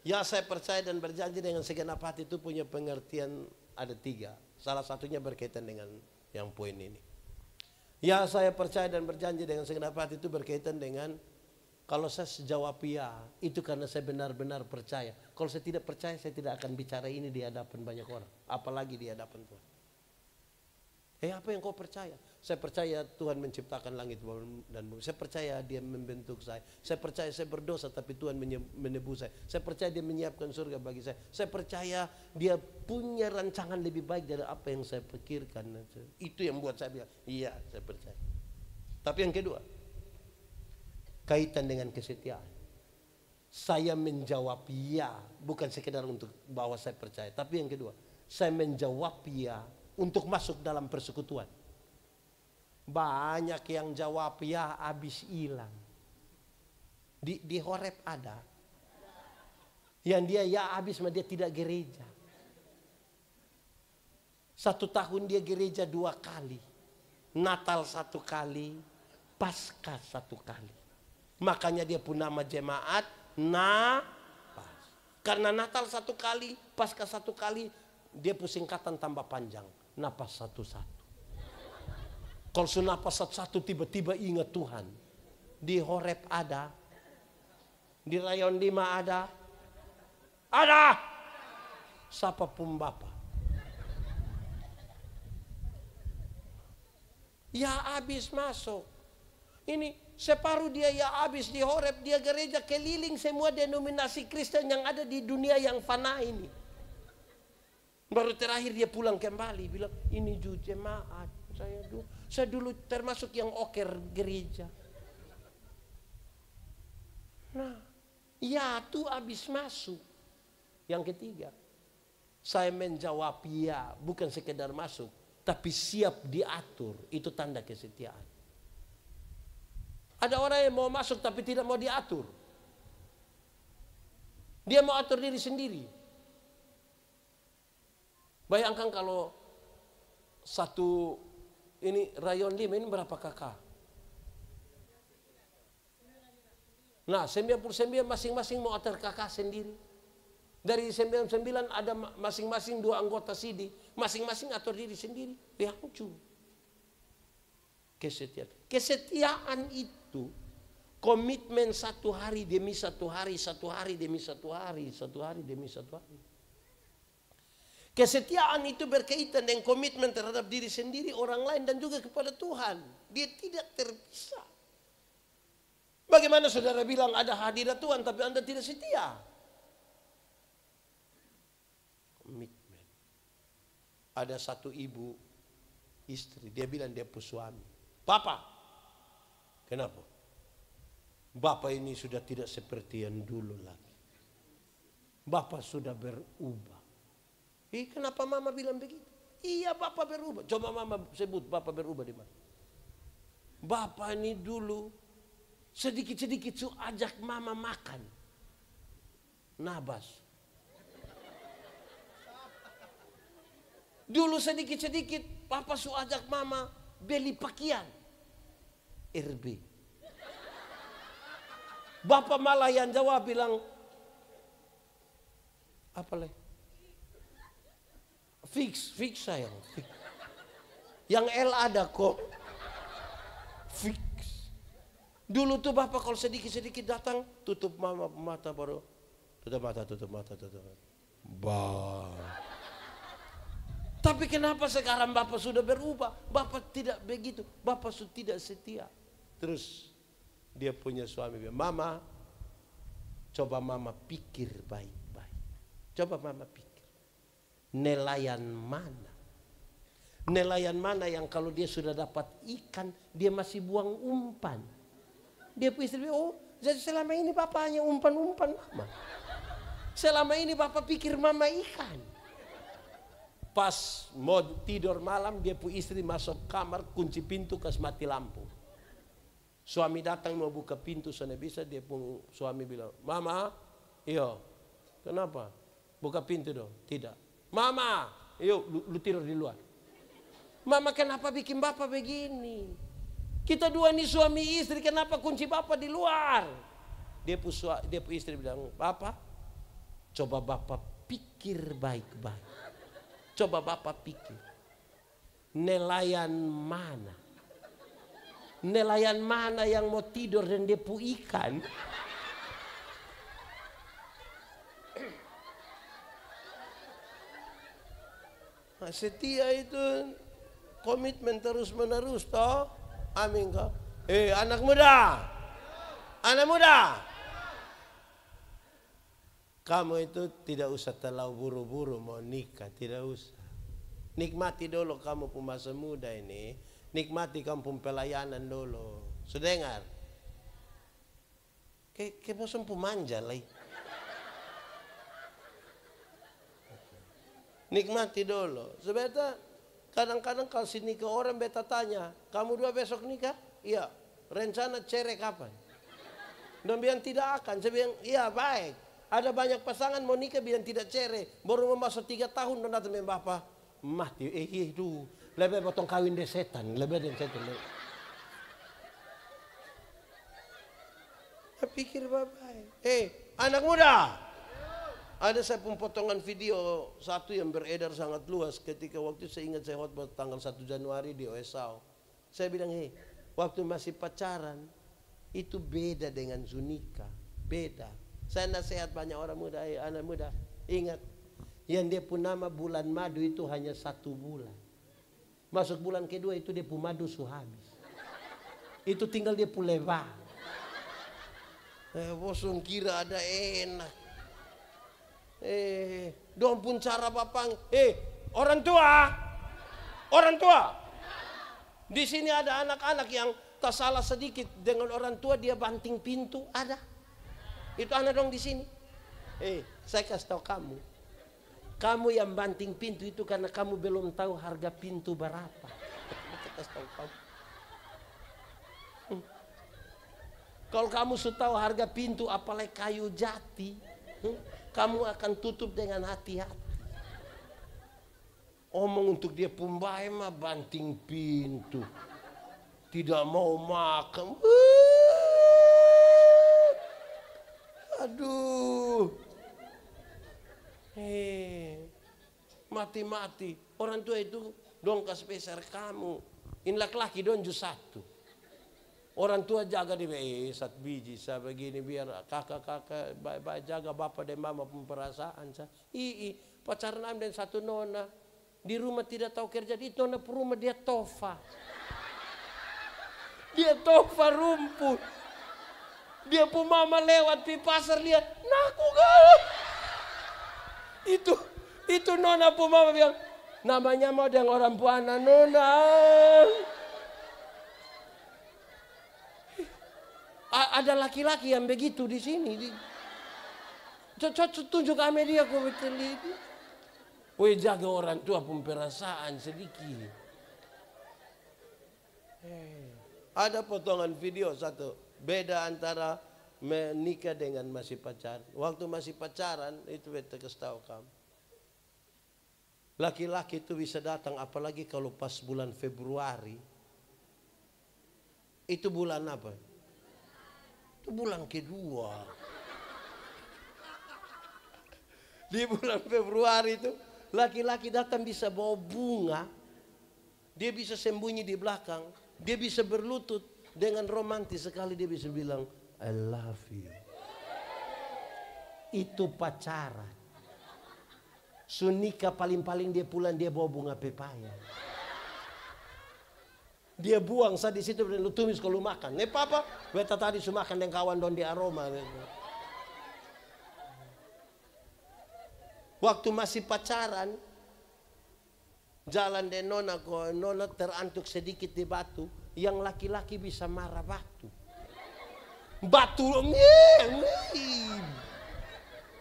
ya saya percaya dan berjanji dengan segenap hati itu punya pengertian ada 3. Salah satunya berkaitan dengan yang poin ini. Ya saya percaya dan berjanji dengan segenap hati itu berkaitan dengan kalau saya jawab ya itu karena saya benar-benar percaya. Kalau saya tidak percaya saya tidak akan bicara ini di hadapan banyak orang. Apalagi di hadapan Tuhan. Apa yang kau percaya? Saya percaya Tuhan menciptakan langit dan bumi. Saya percaya dia membentuk saya. Saya percaya saya berdosa tapi Tuhan menebus saya. Saya percaya dia menyiapkan surga bagi saya. Saya percaya dia punya rancangan lebih baik dari apa yang saya pikirkan. Itu yang buat saya bilang, iya saya percaya. Tapi yang kedua, kaitan dengan kesetiaan. Saya menjawab ya, bukan sekedar untuk bahwa saya percaya. Tapi yang kedua, saya menjawab ya untuk masuk dalam persekutuan. Banyak yang jawab ya habis hilang. Di Horeb ada. Yang dia ya habis dia tidak gereja. 1 tahun dia gereja 2 kali. Natal 1 kali. Paskah 1 kali. Makanya dia pun nama jemaat Napas. Karena Natal 1 kali, Paskah 1 kali, dia pun singkatan tambah panjang. Napas 1-1. Kalau sudah napas 1-1 tiba-tiba ingat Tuhan. Di Horeb ada. Di Rayon 5 ada. Ada. Siapa pun Bapak. Ya habis masuk. Ini separuh dia ya habis di Horeb. Dia gereja keliling semua denominasi Kristen yang ada di dunia yang fana ini. Baru terakhir dia pulang kembali bilang ini jemaat saya dulu termasuk yang oker gereja. Nah, ya tuh habis masuk. Yang ketiga, saya menjawab ya bukan sekedar masuk, tapi siap diatur. Itu tanda kesetiaan. Ada orang yang mau masuk tapi tidak mau diatur. Dia mau atur diri sendiri. Bayangkan kalau satu ini Rayon 5 ini berapa kakak? Nah 99 masing-masing mau atur kakak sendiri. Dari 99 ada masing-masing 2 anggota SIDI. Masing-masing atur diri sendiri. Ya hancur. Kesetiaan. Kesetiaan itu komitmen 1 hari demi 1 hari, 1 hari demi 1 hari, 1 hari demi 1 hari. Kesetiaan itu berkaitan dengan komitmen terhadap diri sendiri, orang lain dan juga kepada Tuhan. Dia tidak terpisah. Bagaimana saudara bilang ada hadirat Tuhan tapi Anda tidak setia? Komitmen. Ada satu ibu istri, dia bilang dia pun suami. Papa, kenapa? Bapak ini sudah tidak seperti yang dulu lagi. Bapak sudah berubah. Kenapa mama bilang begitu? Iya bapak berubah. Coba mama sebut bapak berubah di mana? Bapak ini dulu sedikit-sedikit su ajak mama makan. Nabas. Dulu sedikit-sedikit papa su ajak mama beli pakaian. RB. Bapak malah yang jawab bilang apa lagi? Fix sayang. Fix. Yang L ada kok. Fix. Dulu tuh bapak kalau sedikit-sedikit datang, tutup mata baru. Tutup mata. Bah. Tapi Tapi kenapa sekarang Bapak sudah berubah? Bapak tidak begitu. Bapak sudah tidak setia. Terus dia punya suami bilang, Mama, coba Mama pikir baik-baik. Coba Mama pikir. Nelayan mana? Nelayan mana yang kalau dia sudah dapat ikan, dia masih buang umpan? Dia punya istri, oh jadi selama ini Bapak hanya umpan-umpan Mama. Selama ini Bapak pikir Mama ikan. Pas mau tidur malam, dia punya istri masuk kamar, kunci pintu, kasih mati lampu. Suami datang mau buka pintu, sana bisa, dia pun suami bilang, Mama, iya, kenapa? Buka pintu dong. Tidak. Mama, yuk lu tidur di luar. Mama, kenapa bikin Bapak begini? Kita dua nih suami istri, kenapa kunci Bapak di luar? Dia pun istri bilang, Bapak, coba Bapak pikir baik-baik. Coba Bapak pikir, nelayan mana? Nelayan mana yang mau tidur dan dia pu ikan? Nah, setia itu komitmen terus menerus toh. Amin kau. Anak muda. Anak muda. Kamu itu tidak usah terlalu buru-buru mau nikah, tidak usah. Nikmati dulu kamu pun masa muda ini. Nikmati kamu pun pelayanan dulu. Sudah dengar? Kayak bosan pun manja lah. Nikmati dulu. Sebenarnya kadang-kadang kalau sini ke orang beta tanya, kamu dua besok nikah? Iya. Rencana cerai kapan? Dan bilang tidak akan. Saya bilang iya baik. Ada banyak pasangan mau nikah bilang tidak cerai. Baru mau masuk 3 tahun dan datang dengan Bapak. Mati. Itu. Lebih potong kawin deh setan. Lebih dari setan. Pikir Bapak. Anak muda. Ada saya pun potongan video satu yang beredar sangat luas. Ketika waktu saya ingat saya khotbah tanggal 1 Januari di Oesau. Saya bilang waktu masih pacaran. Itu beda dengan Zunika. Beda. Saya nasihat banyak orang muda, anak muda, ingat, yang dia pun nama bulan madu itu hanya 1 bulan. Masuk bulan kedua itu dia pun madu sudah habis. Itu tinggal dia pun lewat. Bosong kira ada enak. Dong pun cara bapang, orang tua. Di sini ada anak-anak yang tak salah sedikit dengan orang tua dia banting pintu, ada. Itu anak dong di sini. Saya kasih tahu kamu. Kamu yang banting pintu itu karena kamu belum tahu harga pintu berapa. Saya kasih tahu kamu. Kalau kamu sudah tahu harga pintu apalagi kayu jati, kamu akan tutup dengan hati-hati. Omong untuk dia pembaik mah banting pintu. Tidak mau makan. Aduh. Mati-mati. Orang tua itu dong kasih peser kamu. Ini laki-laki dong ju 1. Orang tua jaga di satu biji saya begini biar kakak-kakak baik-baik jaga bapak dan mama pun perasaan saya. Pacaran am dan satu nona. Di rumah tidak tahu kerja di nona per rumah dia tofa. Dia tofa rumput. Dia pun mama lewat di pasar lihat, naku gak. Itu nona pun mama bilang, namanya mau dengan orang buana nona. Ada laki-laki yang begitu di sini. Tunjuk kami dia kau betul itu. Woi jaga orang tua pun perasaan sedikit. Ada potongan video satu. Beda antara menikah dengan masih pacaran. Waktu masih pacaran itu beta kasih tahu kamu. Laki-laki itu bisa datang apalagi kalau pas bulan Februari. Itu bulan apa? Itu bulan kedua. Di bulan Februari itu laki-laki datang bisa bawa bunga. Dia bisa sembunyi di belakang. Dia bisa berlutut. Dengan romantis sekali dia bisa bilang I love you. Itu pacaran. Sunika paling-paling dia pulang dia bawa bunga pepaya. Dia buang saat di situ dan lu tumis kalau makan. Ne papa, beta tadi su makan dengan kawan don di aroma. Waktu masih pacaran, jalan de nona kok nona terantuk sedikit di batu, yang laki-laki bisa marah batu. Batu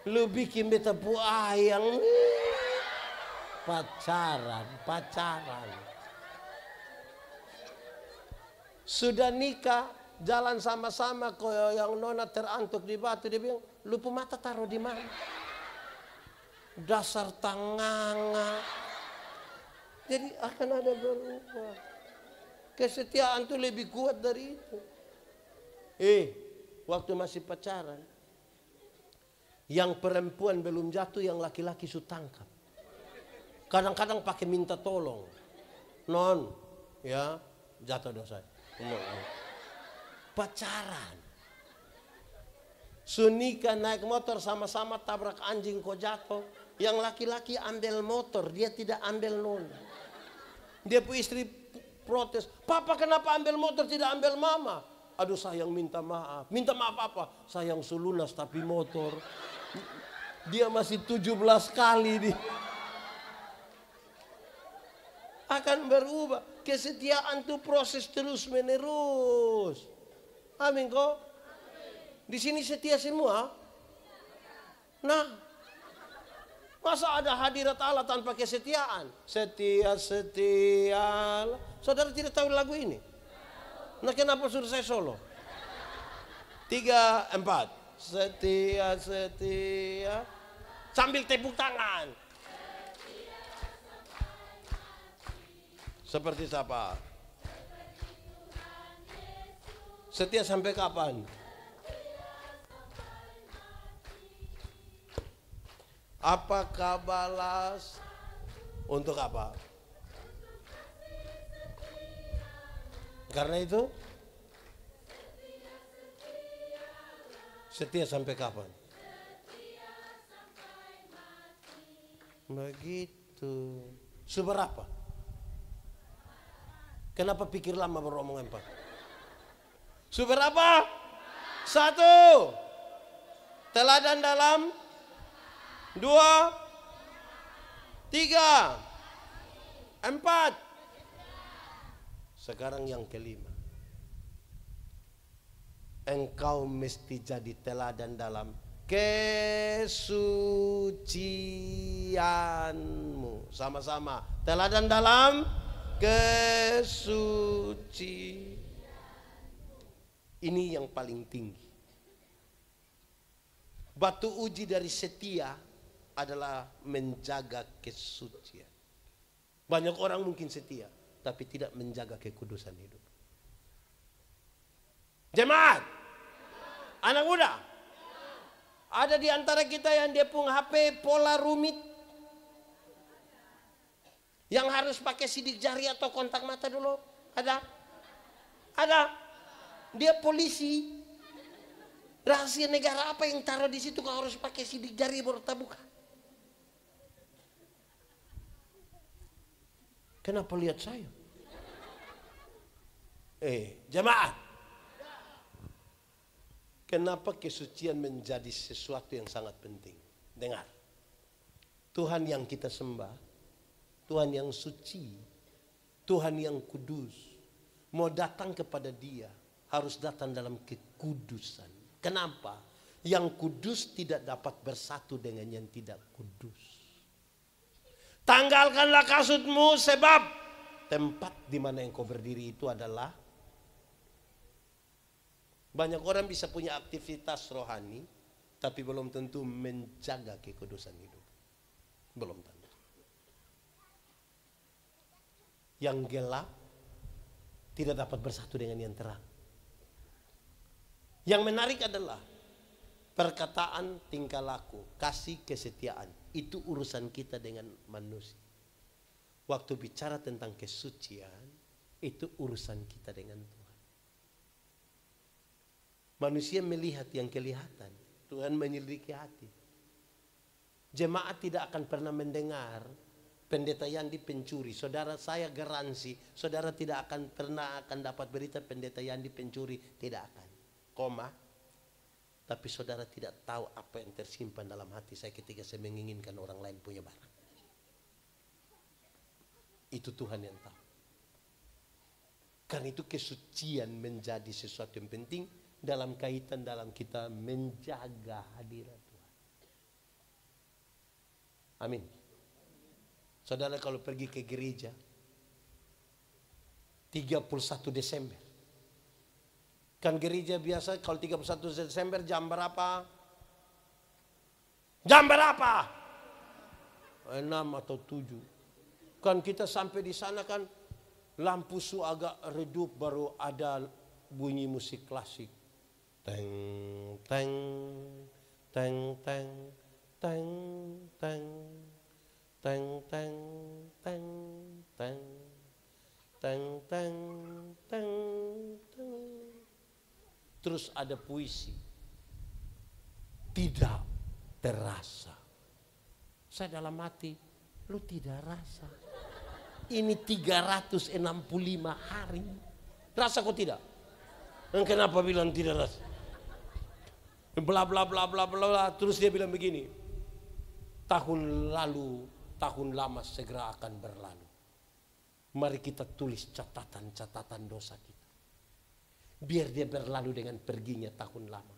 lu bikin beta ayang. Pacaran. Sudah nikah, jalan sama-sama kok yang nona terantuk di batu, dia bilang, lupa mata taruh di mana? Dasar tanganga. Jadi akan ada berubah. Kesetiaan itu lebih kuat dari itu. Waktu masih pacaran, yang perempuan belum jatuh, yang laki-laki su tangkap. Kadang-kadang pakai minta tolong. Non, ya jatuh dosa. Pacaran. Sunika naik motor sama-sama tabrak anjing kok jatuh. Yang laki-laki ambil motor, dia tidak ambil nona. Dia pu istri protes, papa kenapa ambil motor tidak ambil mama? Aduh sayang minta maaf. Minta maaf apa? Sayang sulunas tapi motor. Dia masih 17 kali nih. Akan berubah. Kesetiaan itu proses terus menerus. Amin kok. Di sini setia semua. Nah, masa ada hadirat Allah tanpa kesetiaan? Setia. Saudara tidak tahu lagu ini? Nah, kenapa suruh saya solo? 3, 4. Setia. Sambil tepuk tangan. Seperti siapa? Setia sampai kapan? Apakah balas? Untuk apa? Karena itu setia sampai kapan? Begitu. Seberapa? Kenapa pikir lama baru omong 4? Seberapa? 1. Teladan dalam 2, 3, 4. Sekarang yang kelima. Engkau mesti jadi teladan dalam kesucianmu. Sama-sama. Teladan dalam kesucian. Ini yang paling tinggi. Batu uji dari setia adalah menjaga kesucian. Banyak orang mungkin setia, tapi tidak menjaga kekudusan hidup. Jemaat, anak muda, ada di antara kita yang dia pun HP pola rumit, yang harus pakai sidik jari atau kontak mata dulu. Ada. Dia polisi. Rahasia negara apa yang taruh di situ kalau harus pakai sidik jari baru terbuka? Kenapa lihat saya? Jemaat. Kenapa kesucian menjadi sesuatu yang sangat penting? Dengar. Tuhan yang kita sembah, Tuhan yang suci, Tuhan yang kudus, mau datang kepada Dia harus datang dalam kekudusan. Kenapa? Yang kudus tidak dapat bersatu dengan yang tidak kudus. Tanggalkanlah kasutmu sebab tempat di mana engkau berdiri itu adalah. Banyak orang bisa punya aktivitas rohani, tapi belum tentu menjaga kekudusan hidup. Belum tentu. Yang gelap tidak dapat bersatu dengan yang terang. Yang menarik adalah perkataan, tingkah laku, kasih, kesetiaan. Itu urusan kita dengan manusia. Waktu bicara tentang kesucian, itu urusan kita dengan Tuhan. Manusia melihat yang kelihatan, Tuhan menyelidiki hati. Jemaat tidak akan pernah mendengar pendeta Yandi pencuri. Saudara, saya garansi, saudara tidak akan pernah dapat berita pendeta Yandi pencuri, tidak akan. Koma. Tapi saudara tidak tahu apa yang tersimpan dalam hati saya ketika saya menginginkan orang lain punya barang. Itu Tuhan yang tahu. Karena itu kesucian menjadi sesuatu yang penting dalam kaitan dalam kita menjaga hadirat Tuhan. Amin. Saudara kalau pergi ke gereja 31 Desember. Kan gereja biasa kalau 31 Desember jam berapa? Jam berapa? 6 atau 7. Kan kita sampai di sana kan lampu su agak redup baru ada bunyi musik klasik. Teng teng teng teng teng teng teng teng teng teng teng teng teng teng. Terus ada puisi. Tidak terasa. Saya dalam hati, lu tidak rasa. Ini 365 hari. Rasa kok tidak? Dan kenapa bilang tidak rasa? Bla bla bla bla bla. Terus dia bilang begini. Tahun lalu, tahun lama segera akan berlalu. Mari kita tulis catatan-catatan dosa kita. Biar dia berlalu dengan perginya tahun lama.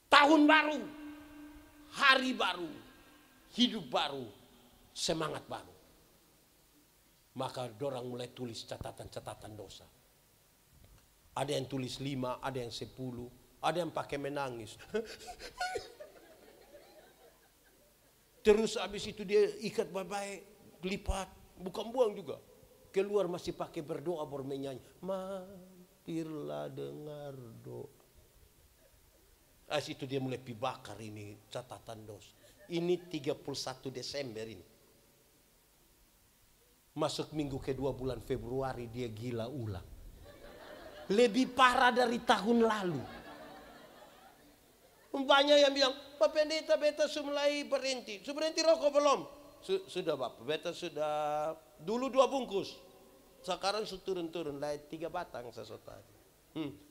Tahun baru, hari baru, hidup baru, semangat baru. Maka dorang mulai tulis catatan-catatan dosa. Ada yang tulis 5, ada yang 10, ada yang pakai menangis. Terus habis itu dia ikat baik-baik, lipat, bukan buang juga. Keluar masih pakai berdoa, menyanyi. Mampirlah dengar doa. Habis itu dia mulai bakar ini catatan dosa. Ini 31 Desember ini. Masuk minggu kedua bulan Februari dia gila ulang. Lebih parah dari tahun lalu. Banyak yang bilang, Pak Pendeta, beta mulai berhenti. Sudah berhenti rokok belum? Sudah Bapak, beta sudah dulu 2 bungkus. Sekarang sudah turun-turun, 3 batang sesuatu.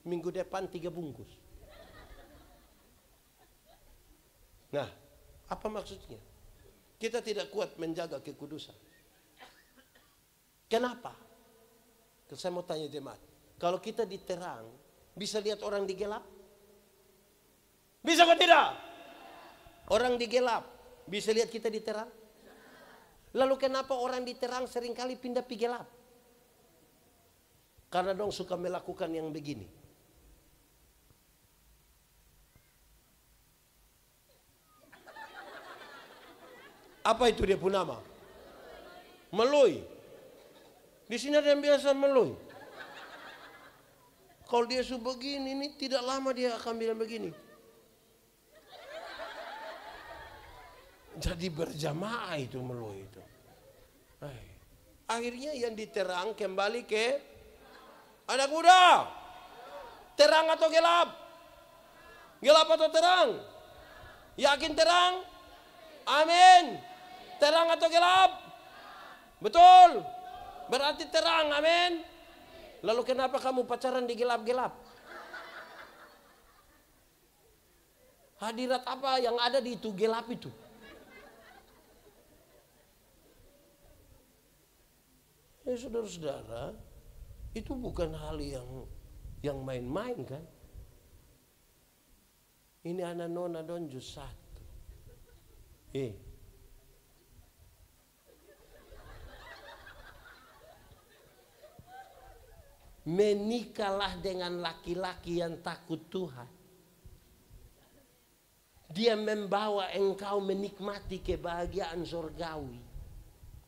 Minggu depan 3 bungkus. Nah, apa maksudnya? Kita tidak kuat menjaga kekudusan. Kenapa? Saya mau tanya jemaat. Kalau kita diterang, bisa lihat orang digelap? Bisa atau tidak? Orang digelap, bisa lihat kita diterang? Lalu kenapa orang diterang seringkali pindah pi gelap? Karena dong suka melakukan yang begini. Apa itu dia pun nama? Meloy. Di sini ada yang biasa meloy. Kalau dia sudah begini, ini tidak lama dia akan bilang begini. Jadi berjamaah itu meloy itu. Akhirnya yang diterang kembali ke anak muda. Terang atau gelap? Gelap atau terang? Yakin terang? Amin. Terang atau gelap? Betul. Berarti terang, amin. Lalu kenapa kamu pacaran di gelap-gelap? Hadirat apa yang ada di itu gelap itu? Saudara-saudara, itu bukan hal yang main-main kan? Ini anak nona donju 1. Menikahlah dengan laki-laki yang takut Tuhan. Dia membawa engkau menikmati kebahagiaan surgawi.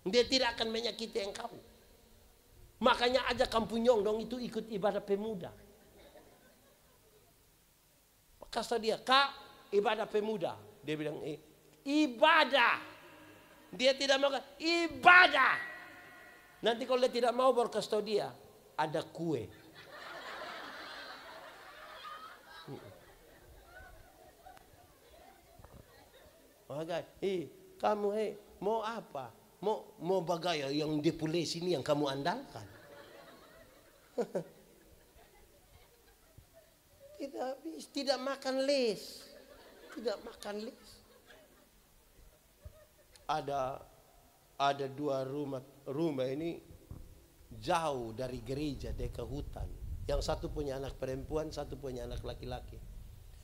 Dia tidak akan menyakiti engkau. Makanya ajak kampung Nyongdong itu ikut ibadah pemuda. Kata dia, Kak, ibadah pemuda. Dia bilang, ibadah. Dia tidak mau, ibadah. Nanti kalau dia tidak mau baru kasih tahu dia, ada kue. bagai. Kamu mau apa? Mau bagai yang depule sini yang kamu andalkan. Tidak makan les. Tidak makan les. Ada dua rumah ini jauh dari gereja, dekat hutan. Yang satu punya anak perempuan, satu punya anak laki-laki.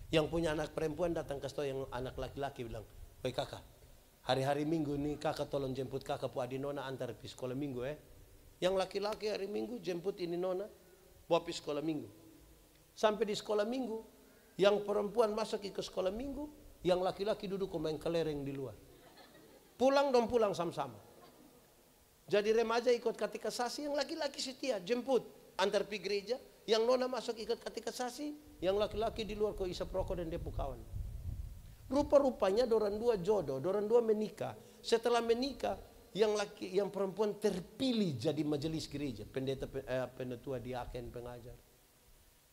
Yang punya anak perempuan datang ke yang anak laki-laki bilang, "Woi kakak, hari-hari Minggu nih kakak tolong jemput kakak pu adi nona antar pergi sekolah Minggu Yang laki-laki hari Minggu jemput ini nona bawa pergi sekolah Minggu. Sampai di sekolah Minggu, yang perempuan masuk ke sekolah Minggu, yang laki-laki duduk main kelereng di luar. Pulang sama-sama. Jadi remaja ikut katekisasi, yang laki-laki setia jemput antar pergi gereja. Yang nona masuk ikut katekisasi, yang laki-laki di luar kok isap rokok dan depu kawan. Rupa-rupanya dorang dua jodoh, dorang dua menikah. Setelah menikah, yang perempuan terpilih jadi majelis gereja, pendeta, penatua, diaken, pengajar.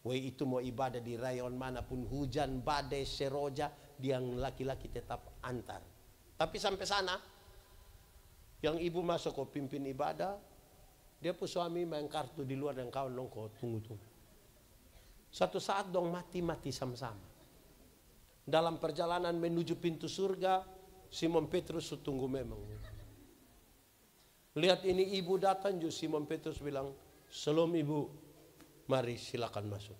Woi itu mau ibadah di rayon manapun, hujan, badai, seroja, yang laki-laki tetap antar. Tapi sampai sana, yang ibu masuk kok pimpin ibadah, dia pun suami main kartu di luar dan kawan dong kok tunggu. Satu saat dong mati sama-sama. Dalam perjalanan menuju pintu surga, Simon Petrus tunggu memang. Lihat ini ibu datang, Simon Petrus bilang, "Shalom ibu, mari silakan masuk."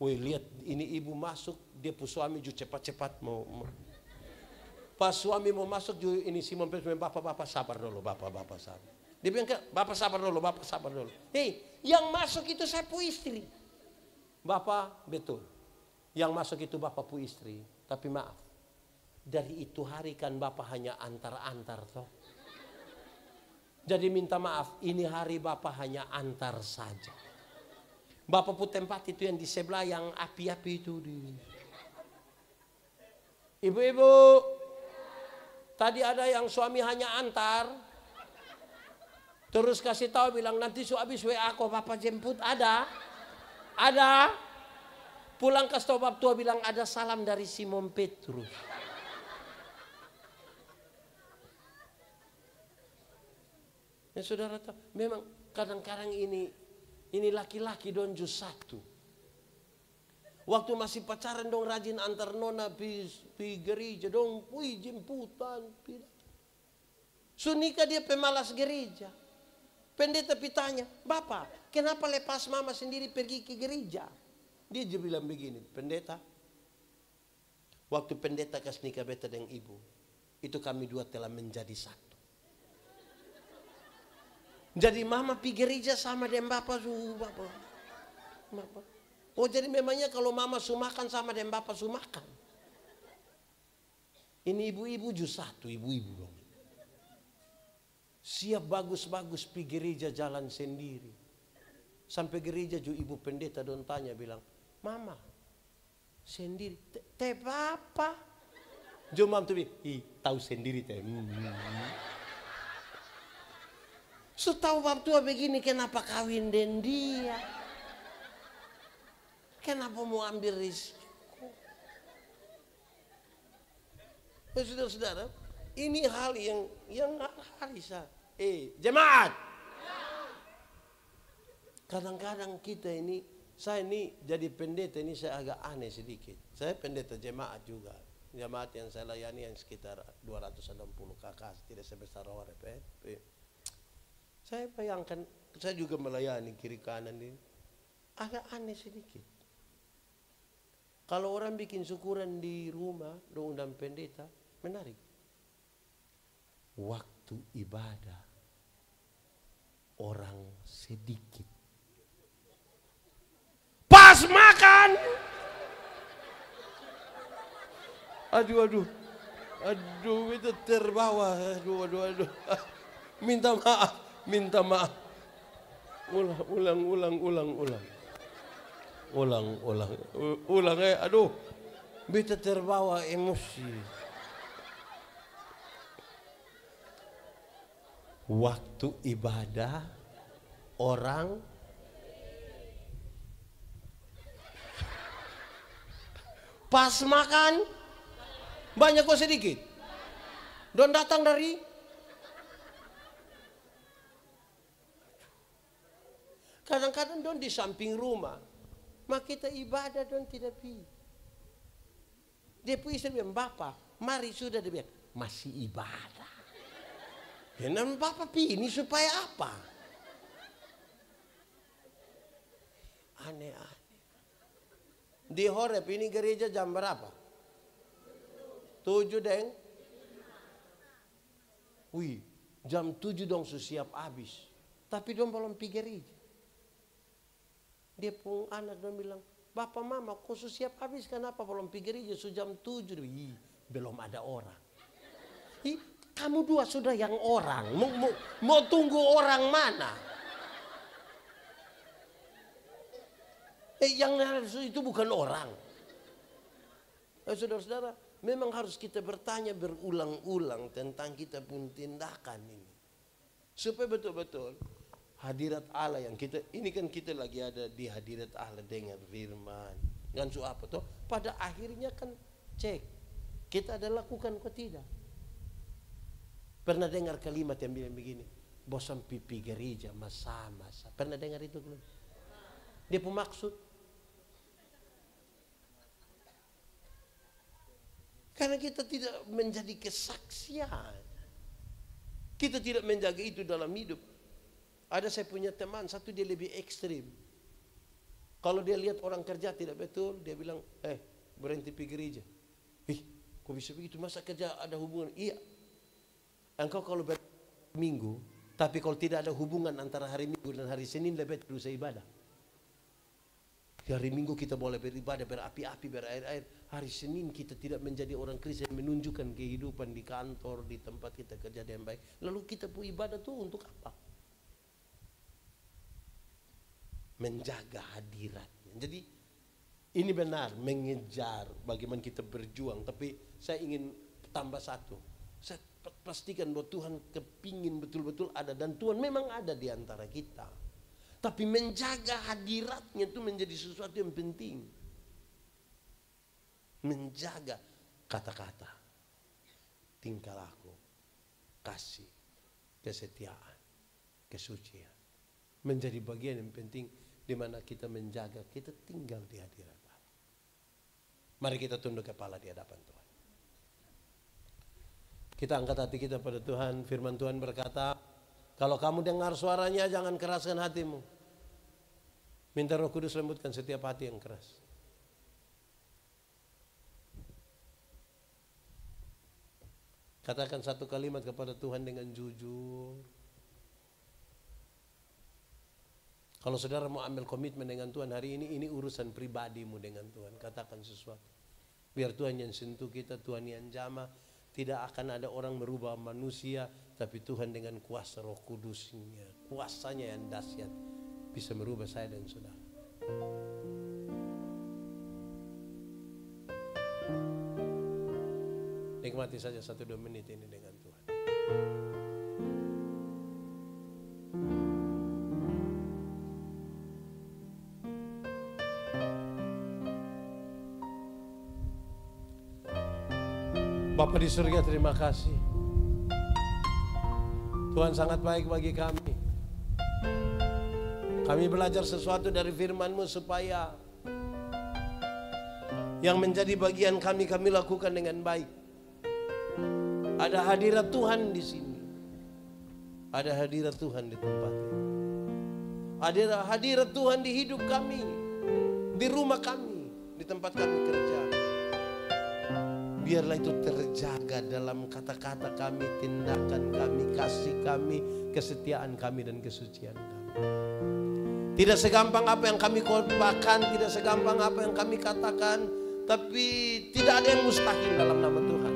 Woi lihat ini ibu masuk, dia pun suami cepat-cepat mau. Pas suami mau masuk, ini Simon Petrus bilang, "Bapak sabar dulu, bapak sabar." Dia bilang, bapak sabar dulu. Yang masuk itu saya pu istri. Bapak betul, yang masuk itu bapak pu istri. Tapi maaf, dari itu hari kan bapak hanya antar-antar toh. Jadi minta maaf, ini hari bapak hanya antar saja. Bapak pu tempat itu yang di sebelah yang api-api itu. Ibu-ibu, tadi ada yang suami hanya antar. Terus kasih tahu bilang nanti habis WA kok bapak jemput, ada. Pulang ke stop tua bilang ada salam dari Simon Petrus. Ya saudara tahu, memang kadang-kadang ini laki-laki dong just satu. Waktu masih pacaran dong rajin antar nona pi gereja dong, jemputan. Sunika dia pemalas gereja. Pendeta pitanya, "Bapak, kenapa lepas mama sendiri pergi ke gereja?" Dia juga bilang begini, "Pendeta, waktu pendeta kas nikah beta dengan ibu, itu kami dua telah menjadi satu. Jadi mama pergi gereja sama dengan bapak bapak. Oh jadi memangnya kalau mama sumakan sama dengan bapak sumakan. Ini ibu-ibu juga satu, ibu-ibu dong. Siap bagus-bagus pergi gereja jalan sendiri. Sampai gereja juga ibu pendeta don tanya bilang, "Mama sendiri, teh papa?" Jomam tuh tahu sendiri teh. So tahu bab tua begini kenapa kawin den dia? Kenapa mau ambil risiko? Saudara-saudara, ini hal yang harisa. Jemaat. Kadang-kadang kita ini, saya ini jadi pendeta ini saya agak aneh sedikit. Saya pendeta jemaat juga. Jemaat yang saya layani yang sekitar 260 kakak, tidak sebesar ORP. Saya bayangkan, saya juga melayani kiri kanan ini. Agak aneh sedikit. Kalau orang bikin syukuran di rumah, dong undang pendeta, menarik. Waktu ibadah, orang sedikit. Pas makan. Aduh, itu terbawa. Aduh. Minta maaf. Ulang. Aduh. Beta terbawa emosi. Waktu ibadah orang pas makan Banyak kok sedikit? Don datang dari kadang-kadang don di samping rumah, maka kita ibadah don tidak pi. Dia pun istri bilang, Bapak, mari sudah dia bilang, masih ibadah. Ya nan Bapak pi ini supaya apa? Aneh-aneh. Di Horeb ini gereja jam berapa? 7 deng. Wih, jam 7 dong siap habis. Tapi dong belum pergi gereja. Dia pun anak dong bilang, Bapak Mama kok siap habis, kenapa belum pergi gereja? Jam 7. Ih, belum ada orang. Ih, kamu dua sudah yang orang. Mau tunggu orang mana? Yang itu bukan orang. Saudara-saudara, memang harus kita bertanya berulang-ulang tentang kita pun tindakan ini. Supaya betul-betul hadirat Allah yang kita, ini kan kita lagi ada di hadirat Allah dengan firman. Ngansu apa tuh? Pada akhirnya kan cek, kita ada lakukan kok tidak. Pernah dengar kalimat yang bilang begini, bosan pipi gereja masa-masa. Pernah dengar itu belum? Dia pemaksud. Karena kita tidak menjadi kesaksian. Kita tidak menjaga itu dalam hidup. Ada saya punya teman, satu dia lebih ekstrim. Kalau dia lihat orang kerja tidak betul, dia bilang, berhenti pergi gereja. Kok bisa begitu? Masa kerja ada hubungan? Iya. Engkau kalau minggu, tapi kalau tidak ada hubungan antara hari Minggu dan hari Senin, lebih berusaha ibadah. Di hari Minggu kita boleh beribadah, berapi-api, berair-air. Hari Senin kita tidak menjadi orang Kristen, menunjukkan kehidupan di kantor, di tempat kita kerja dengan baik. Lalu kita pun ibadah tuh untuk apa? Menjaga hadiratnya. Jadi ini benar, mengejar bagaimana kita berjuang. Tapi saya ingin tambah satu. Saya pastikan bahwa Tuhan kepingin betul-betul ada. Dan Tuhan memang ada di antara kita. Tapi menjaga hadiratnya itu menjadi sesuatu yang penting. Menjaga kata-kata, tingkah laku, kasih, kesetiaan, kesucian. Menjadi bagian yang penting di mana kita menjaga, kita tinggal di hadirat Allah. Mari kita tunduk kepala di hadapan Tuhan. Kita angkat hati kita pada Tuhan. Firman Tuhan berkata, kalau kamu dengar suaranya jangan keraskan hatimu. Minta Roh Kudus lembutkan setiap hati yang keras. Katakan satu kalimat kepada Tuhan dengan jujur. Kalau saudara mau ambil komitmen dengan Tuhan hari ini urusan pribadimu dengan Tuhan. Katakan sesuatu. Biar Tuhan yang sentuh kita, Tuhan yang jamah. Tidak akan ada orang merubah manusia, tapi Tuhan dengan kuasa Roh Kudusnya, kuasanya yang dahsyat, bisa merubah saya dan saudara. Nikmati saja 1-2 menit ini dengan Tuhan. Bapa di surga, terima kasih. Tuhan sangat baik bagi kami. Kami belajar sesuatu dari firman-Mu supaya yang menjadi bagian kami lakukan dengan baik. Ada hadirat Tuhan di sini. Ada hadirat Tuhan di tempat ini. Ada hadirat Tuhan di hidup kami, di rumah kami, di tempat kami kerja. Biarlah itu terjaga dalam kata-kata kami, tindakan kami, kasih kami, kesetiaan kami dan kesucian kami. Tidak segampang apa yang kami khotbahkan, tidak segampang apa yang kami katakan, tapi tidak ada yang mustahil dalam nama Tuhan.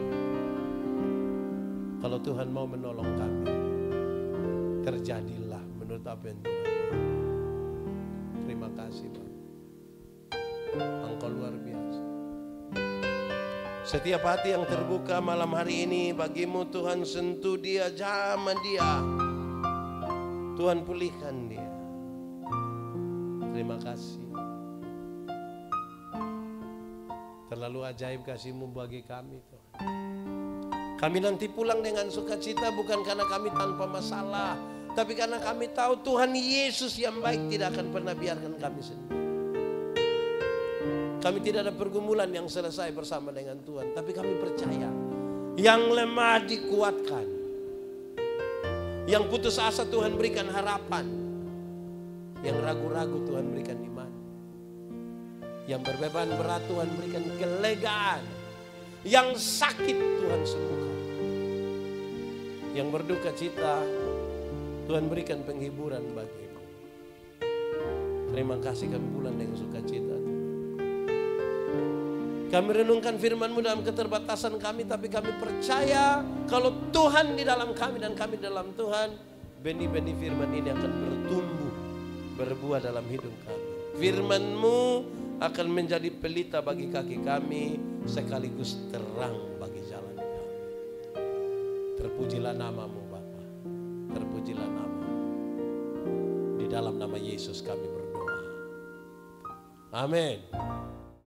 Kalau Tuhan mau menolong kami, terjadilah menurut apa yang Tuhan mau. Terima kasih Bapak. Engkau luar biasa. Setiap hati yang terbuka malam hari ini bagimu Tuhan, sentuh dia, jamah dia. Tuhan pulihkan dia. Terima kasih. Terlalu ajaib kasih-Mu bagi kami Tuhan. Kami nanti pulang dengan sukacita bukan karena kami tanpa masalah, tapi karena kami tahu Tuhan Yesus yang baik tidak akan pernah biarkan kami sendiri. Kami tidak ada pergumulan yang selesai bersama dengan Tuhan, tapi kami percaya yang lemah dikuatkan, yang putus asa Tuhan berikan harapan, yang ragu-ragu Tuhan berikan iman, yang berbeban berat Tuhan berikan kelegaan, yang sakit Tuhan sembuhkan, yang berduka cita Tuhan berikan penghiburan bagimu. Terima kasih kami pulang dengan sukacita. Kami renungkan firman-Mu dalam keterbatasan kami, tapi kami percaya kalau Tuhan di dalam kami dan kami dalam Tuhan, benih-benih firman ini akan bertumbuh, berbuah dalam hidup kami. Firman-Mu akan menjadi pelita bagi kaki kami, sekaligus terang bagi jalan kami. Terpujilah nama-Mu Bapa, terpujilah nama-Mu. Di dalam nama Yesus kami berdoa. Amin.